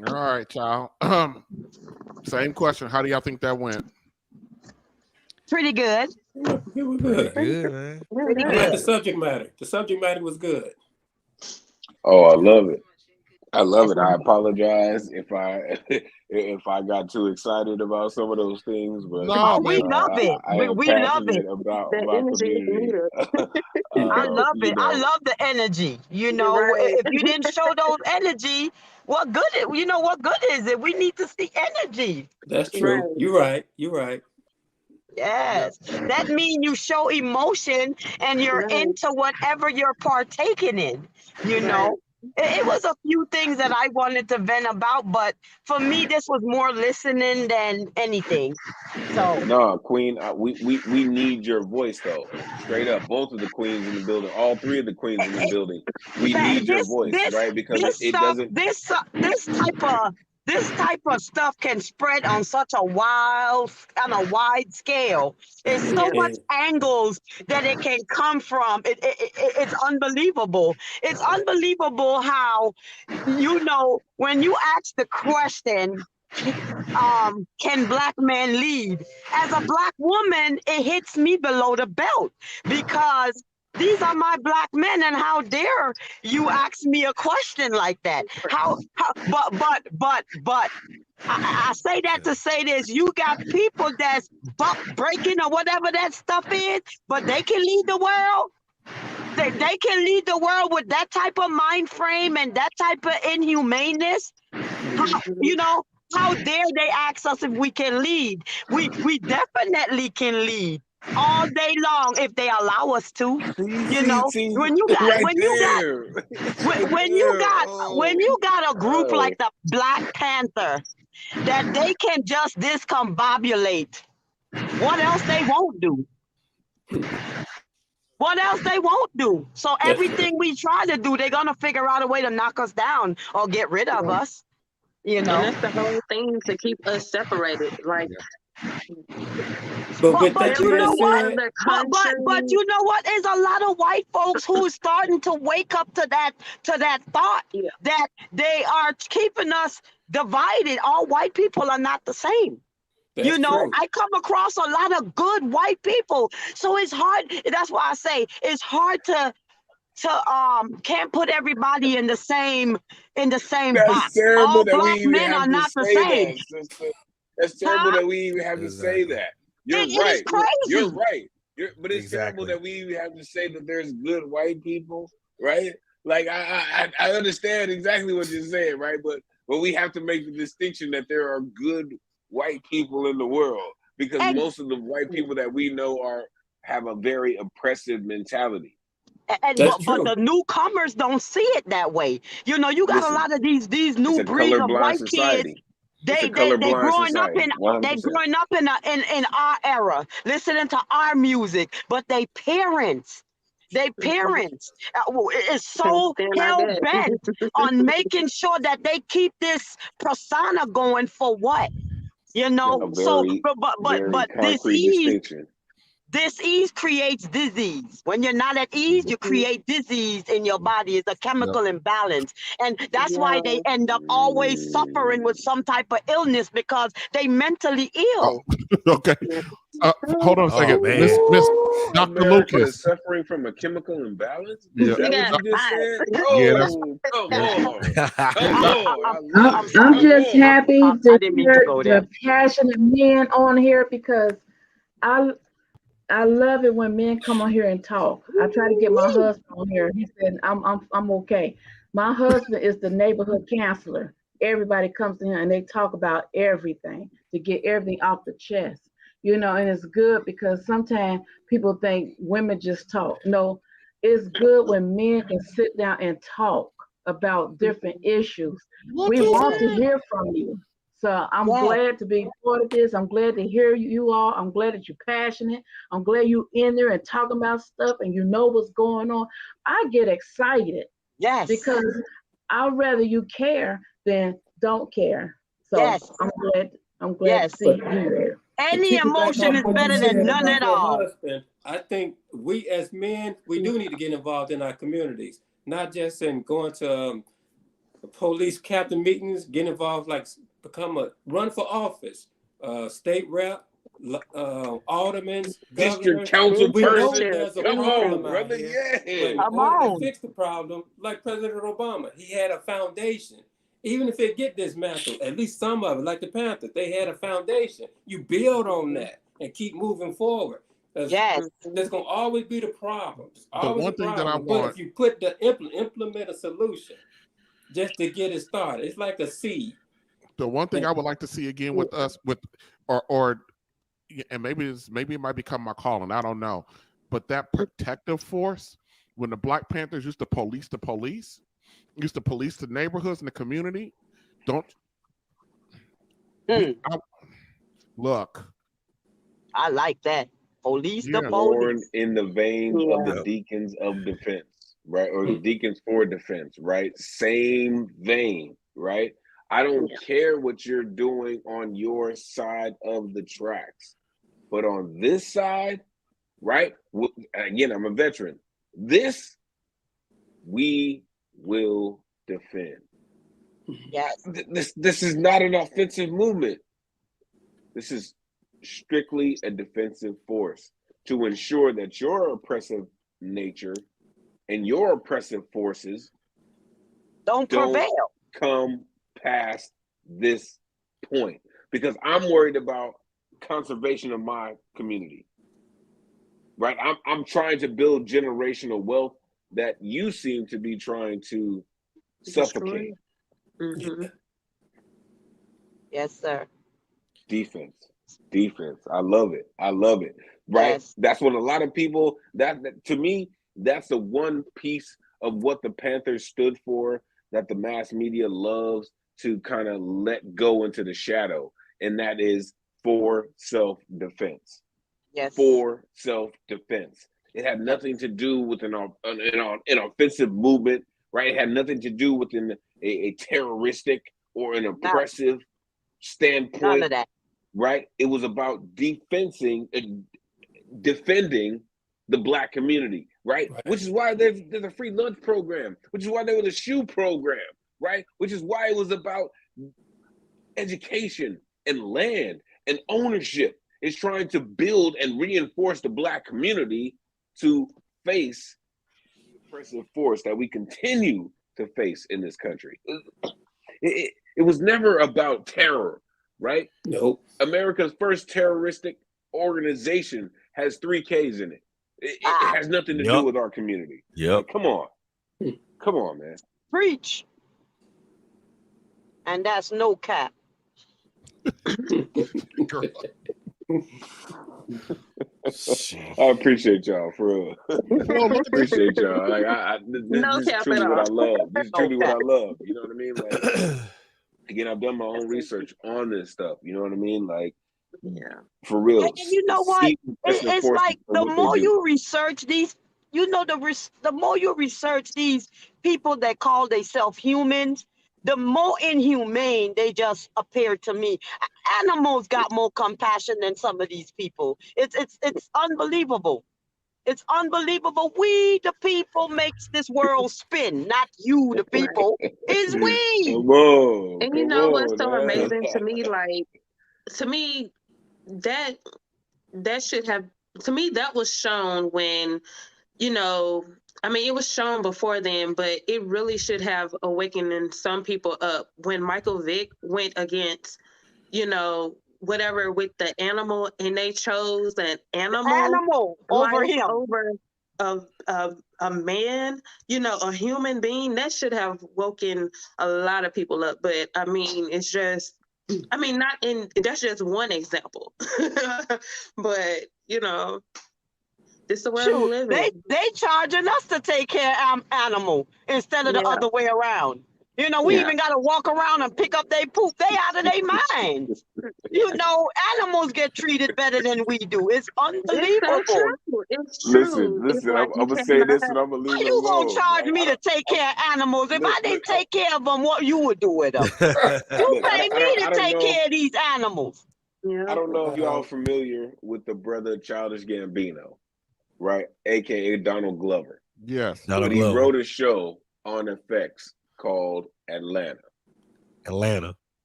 Speaker 9: All right, y'all. Same question. How do y'all think that went?
Speaker 20: Pretty good.
Speaker 16: It was good.
Speaker 17: Good, man.
Speaker 20: Pretty
Speaker 16: I like the
Speaker 20: good.
Speaker 16: subject matter. The subject matter was good.
Speaker 6: Oh, I love it. I love it. I apologize if I if I got too excited about some of those things, but
Speaker 20: Oh, we love it.
Speaker 6: I am
Speaker 20: We love it.
Speaker 6: passionate about
Speaker 18: That
Speaker 6: my
Speaker 18: energy is
Speaker 6: community.
Speaker 18: needed.
Speaker 20: I love
Speaker 6: You
Speaker 20: it. I
Speaker 6: know,
Speaker 20: love the energy. You
Speaker 18: You're
Speaker 20: know,
Speaker 18: right.
Speaker 20: if you didn't show those energy, what good? What good is it? We need to see energy.
Speaker 16: That's true.
Speaker 18: Right.
Speaker 16: You're right. You're right.
Speaker 20: Yes, that means you show emotion and you're
Speaker 18: Right.
Speaker 20: into whatever you're partaking in. You
Speaker 18: Right.
Speaker 20: know, it was a few things that I wanted to vent about, but for me, this was more listening than anything. So
Speaker 6: no, Queen, we need your voice though. Straight up, both of the queens in the building, all three of the queens in the building. We need your voice, right? Because it doesn't.
Speaker 20: This type of stuff can spread on such a wide scale. There's so
Speaker 16: And,
Speaker 20: much angles that it can come from. It's unbelievable. It's unbelievable how, when you ask the question, can black men lead? As a black woman, it hits me below the belt because these are my black men, and how dare you ask me a question like that? But I say that to say this: you got people that's buck breaking or whatever that stuff is, but they can lead the world. They can lead the world with that type of mind frame and that type of inhumaneness. How dare they ask us if we can lead? We definitely can lead all day long if they allow us to.
Speaker 6: See,
Speaker 20: When you got
Speaker 6: right there,
Speaker 20: when you got a group like the Black Panther that they can just discombobulate, what else they won't do? What else they won't do? So everything we try to do, they're gonna figure out a way to knock us down or get rid of us.
Speaker 18: And that's the whole thing, to keep us separated. Like,
Speaker 16: but with that
Speaker 20: you know
Speaker 16: being
Speaker 20: what?
Speaker 16: said,
Speaker 20: But you know what? There's a lot of white folks who are starting to wake up to that thought that they are keeping us divided. All white people are not the same.
Speaker 16: That's true.
Speaker 20: I come across a lot of good white people, so it's hard. That's why I say it's hard to can't put everybody in the same
Speaker 6: That's
Speaker 20: box.
Speaker 6: terrible
Speaker 20: All
Speaker 6: that we
Speaker 20: black
Speaker 6: even
Speaker 20: men
Speaker 6: have
Speaker 20: are
Speaker 6: to
Speaker 20: not the
Speaker 6: say
Speaker 20: same.
Speaker 6: that, sister. That's terrible
Speaker 20: Huh?
Speaker 6: that we even have to say
Speaker 17: Exactly.
Speaker 6: that. You're
Speaker 20: It is
Speaker 6: right. You're
Speaker 20: crazy.
Speaker 6: right. But it's terrible
Speaker 17: Exactly.
Speaker 6: that we even have to say that there's good white people, right? Like I understand exactly what you're saying, right? But we have to make the distinction that there are good white people in the world, because most of the white people that we know have a very oppressive mentality.
Speaker 20: But the newcomers don't see it that way. You know, you got a
Speaker 6: Listen,
Speaker 20: lot of these
Speaker 6: it's
Speaker 20: new
Speaker 6: a
Speaker 20: breed of
Speaker 6: colorblind
Speaker 20: white kids.
Speaker 6: society. It's a
Speaker 20: They
Speaker 6: colorblind
Speaker 20: growing up
Speaker 6: society,
Speaker 20: in
Speaker 6: 100%.
Speaker 20: in our era, listening to our music, but they parents is so
Speaker 18: Stand like
Speaker 20: hell
Speaker 18: that.
Speaker 20: bent on making sure that they keep this persona going for what? You know,
Speaker 6: A
Speaker 20: so
Speaker 6: very,
Speaker 20: but
Speaker 6: very
Speaker 20: this
Speaker 6: concrete
Speaker 20: ease
Speaker 6: distinction.
Speaker 20: creates disease. When you're not at ease, you create disease in your body. It's a chemical imbalance. And that's why they end up always suffering with some type of illness, because they mentally ill.
Speaker 9: Okay. Hold on a second. Miss Dr.
Speaker 6: America
Speaker 9: Lucas.
Speaker 6: is suffering from a chemical imbalance?
Speaker 9: Yeah.
Speaker 6: Is that what you just said?
Speaker 9: Yeah, that's
Speaker 6: Oh, come on. Come on.
Speaker 21: I'm
Speaker 6: Come
Speaker 21: just
Speaker 6: on.
Speaker 21: happy to
Speaker 20: I didn't mean to
Speaker 21: hear
Speaker 20: go there.
Speaker 21: the passionate men on here, because I love it when men come on here and talk. I try to get my husband on here. He said I'm okay. My husband is the neighborhood counselor. Everybody comes to him and they talk about everything to get everything off the chest. You know, and it's good, because sometimes people think women just talk. No, it's good when men can sit down and talk about different issues. We want to hear from you. So I'm glad to be part of this. I'm glad to hear you all. I'm glad that you're passionate. I'm glad you in there and talking about stuff and you know what's going on. I get excited.
Speaker 20: Yes.
Speaker 21: Because I'd rather you care than don't care. So
Speaker 20: Yes.
Speaker 21: I'm glad to see you here.
Speaker 20: Any emotion is better than none at all.
Speaker 16: Husband, I think we as men, we do need to get involved in our communities, not just in going to police captain meetings, get involved, like run for office, state rep, aldermen,
Speaker 6: District
Speaker 16: governors.
Speaker 6: council
Speaker 16: We know
Speaker 6: person.
Speaker 16: there's a
Speaker 6: Come
Speaker 16: problem
Speaker 6: on,
Speaker 16: out
Speaker 6: brother.
Speaker 16: here,
Speaker 6: Yeah.
Speaker 16: but in order to fix the problem, like President Obama, he had a foundation. Even if it get dismantled, at least some of it, like the Panthers, they had a foundation. You build on that and keep moving forward.
Speaker 20: Yes.
Speaker 16: There's gonna always be the problems.
Speaker 9: The one thing that I
Speaker 16: But
Speaker 9: want,
Speaker 16: if you put implement a solution just to get it started, it's like a seed.
Speaker 9: the one thing I would like to see again with us, or and maybe it might become my calling, I don't know, but that protective force, when the Black Panthers used to police the police, used to police the neighborhoods and the community, look.
Speaker 20: I like that. Police the
Speaker 6: Born
Speaker 20: police.
Speaker 6: in the veins of the deacons of defense, right? Or the deacons for defense, right? Same vein, right? I don't care what you're doing on your side of the tracks, but on this side, right? Again, I'm a veteran. This we will defend.
Speaker 20: Yes.
Speaker 6: This is not an offensive movement. This is strictly a defensive force to ensure that your oppressive nature and your oppressive forces
Speaker 20: don't prevail.
Speaker 6: Come past this point, because I'm worried about conservation of my community. Right? I'm trying to build generational wealth that you seem to be trying to suffocate.
Speaker 20: Yes, sir.
Speaker 6: Defense. I love it. Right?
Speaker 20: Yes.
Speaker 6: That's what a lot of people, that to me, that's the one piece of what the Panthers stood for that the mass media loves to kind of let go into the shadow. And that is for self-defense.
Speaker 20: Yes.
Speaker 6: For self-defense. It had nothing to do with an offensive movement, right? It had nothing to do with a terroristic or an oppressive standpoint.
Speaker 20: None of that.
Speaker 6: Right? It was about defending the Black community, right? Which is why there's a free lunch program, which is why there was a shoe program, right? Which is why it was about education and land and ownership. It's trying to build and reinforce the Black community to face the oppressive force that we continue to face in this country. It was never about terror. right?
Speaker 16: Nope.
Speaker 6: America's first terroristic organization has 3 Ks in it. It has nothing to do with our community.
Speaker 17: Yep.
Speaker 6: Come on. Come on, man.
Speaker 20: Preach. And that's no cap.
Speaker 6: I appreciate y'all for real. Appreciate y'all. Like this is truly what I love. This is truly what I love. You know what I mean? Like again, I've done my own research on this stuff. You know what I mean? Like for real.
Speaker 20: And you know what? It's like the more you research these, you know, the more you research these people that call themselves humans, the more inhumane they just appear to me. Animals got more compassion than some of these people. It's unbelievable. It's unbelievable. We, the people, makes this world spin, not you, the people. It's we.
Speaker 6: Come on,
Speaker 18: And you know what's so amazing to me? Like, to me, that should have, to me, that was shown when, you know, I mean, it was shown before then, but it really should have awakened some people up when Michael Vick went against, you know, whatever with the animal, and they chose an animal
Speaker 20: over
Speaker 18: life
Speaker 20: him,
Speaker 18: over a man, you know, a human being. That should have woken a lot of people up. But I mean, it's just, I mean, that's just one example. But you know, this is the world we live in.
Speaker 20: They charging us to take care of animal instead of the other way around. You know, we even got to walk around and pick up their poop. They out of their minds. You know, animals get treated better than we do. It's unbelievable.
Speaker 18: It's so true. It's true.
Speaker 6: Listen. I'm gonna say this, and I'm gonna leave
Speaker 20: How
Speaker 6: it
Speaker 20: you
Speaker 6: alone.
Speaker 20: gonna charge me to take care of animals? If I didn't take care of them, what you would do with them? You pay me to take care of these animals.
Speaker 6: I don't know if y'all are familiar with the brother Childish Gambino, right? AKA Donald Glover.
Speaker 9: Yes.
Speaker 6: But he wrote a show on FX called Atlanta.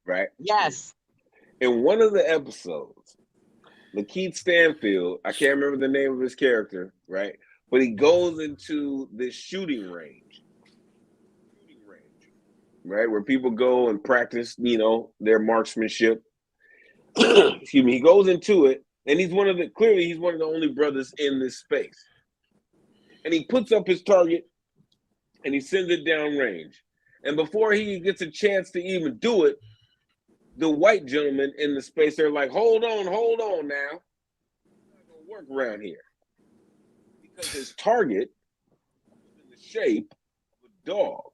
Speaker 6: Right?
Speaker 20: Yes.
Speaker 6: In one of the episodes, Lakeith Stanfield, I can't remember the name of his character, right? But he goes into this shooting range, right? Where people go and practice, you know, their marksmanship. Excuse me. He goes into it, and he's one of the only brothers in this space. And he puts up his target, and he sends it down range. And before he gets a chance to even do it, the white gentlemen in the space, they're like, hold on now. It's not gonna work around here. Because his target was in the shape of a dog.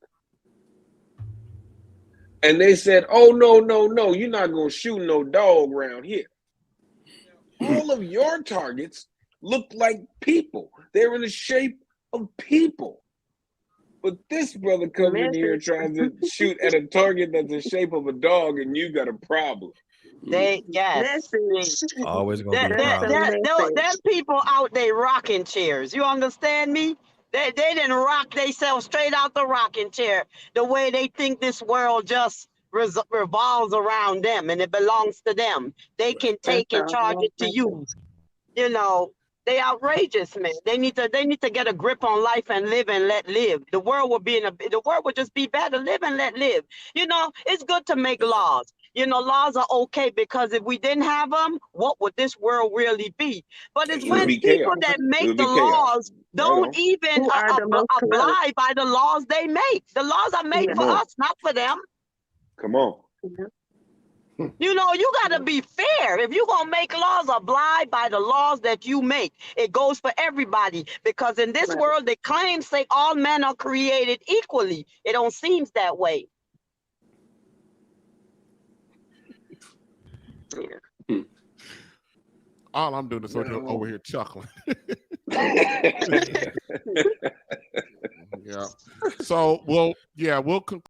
Speaker 6: And they said, oh, no, you're not gonna shoot no dog around here. Now, all of your targets look like people. They're in the shape of people. But this brother comes in here and tries to shoot at a target that's the shape of a dog, and you got a problem.
Speaker 17: Always gonna be a problem.
Speaker 20: Them people out there rocking chairs. You understand me? They didn't rock themselves straight out the rocking chair the way they think this world just revolves around them and it belongs to them. They can take and charge it to you. You know, they outrageous, man. They need to get a grip on life and live and let live. The world would just be better. Live and let live. You know, it's good to make laws. You know, laws are okay because if we didn't have them, what would this world really be? But it's when people that make the laws don't even abide by the laws they make. The laws are made for us, not for them.
Speaker 6: Come on.
Speaker 20: You know, you got to be fair. If you're going to make laws, abide by the laws that you make. It goes for everybody. Because in this world, the claims say all men are created equally. It don't seem that way.
Speaker 9: All I'm doing is over here chuckling. Yeah. So, we'll conclude.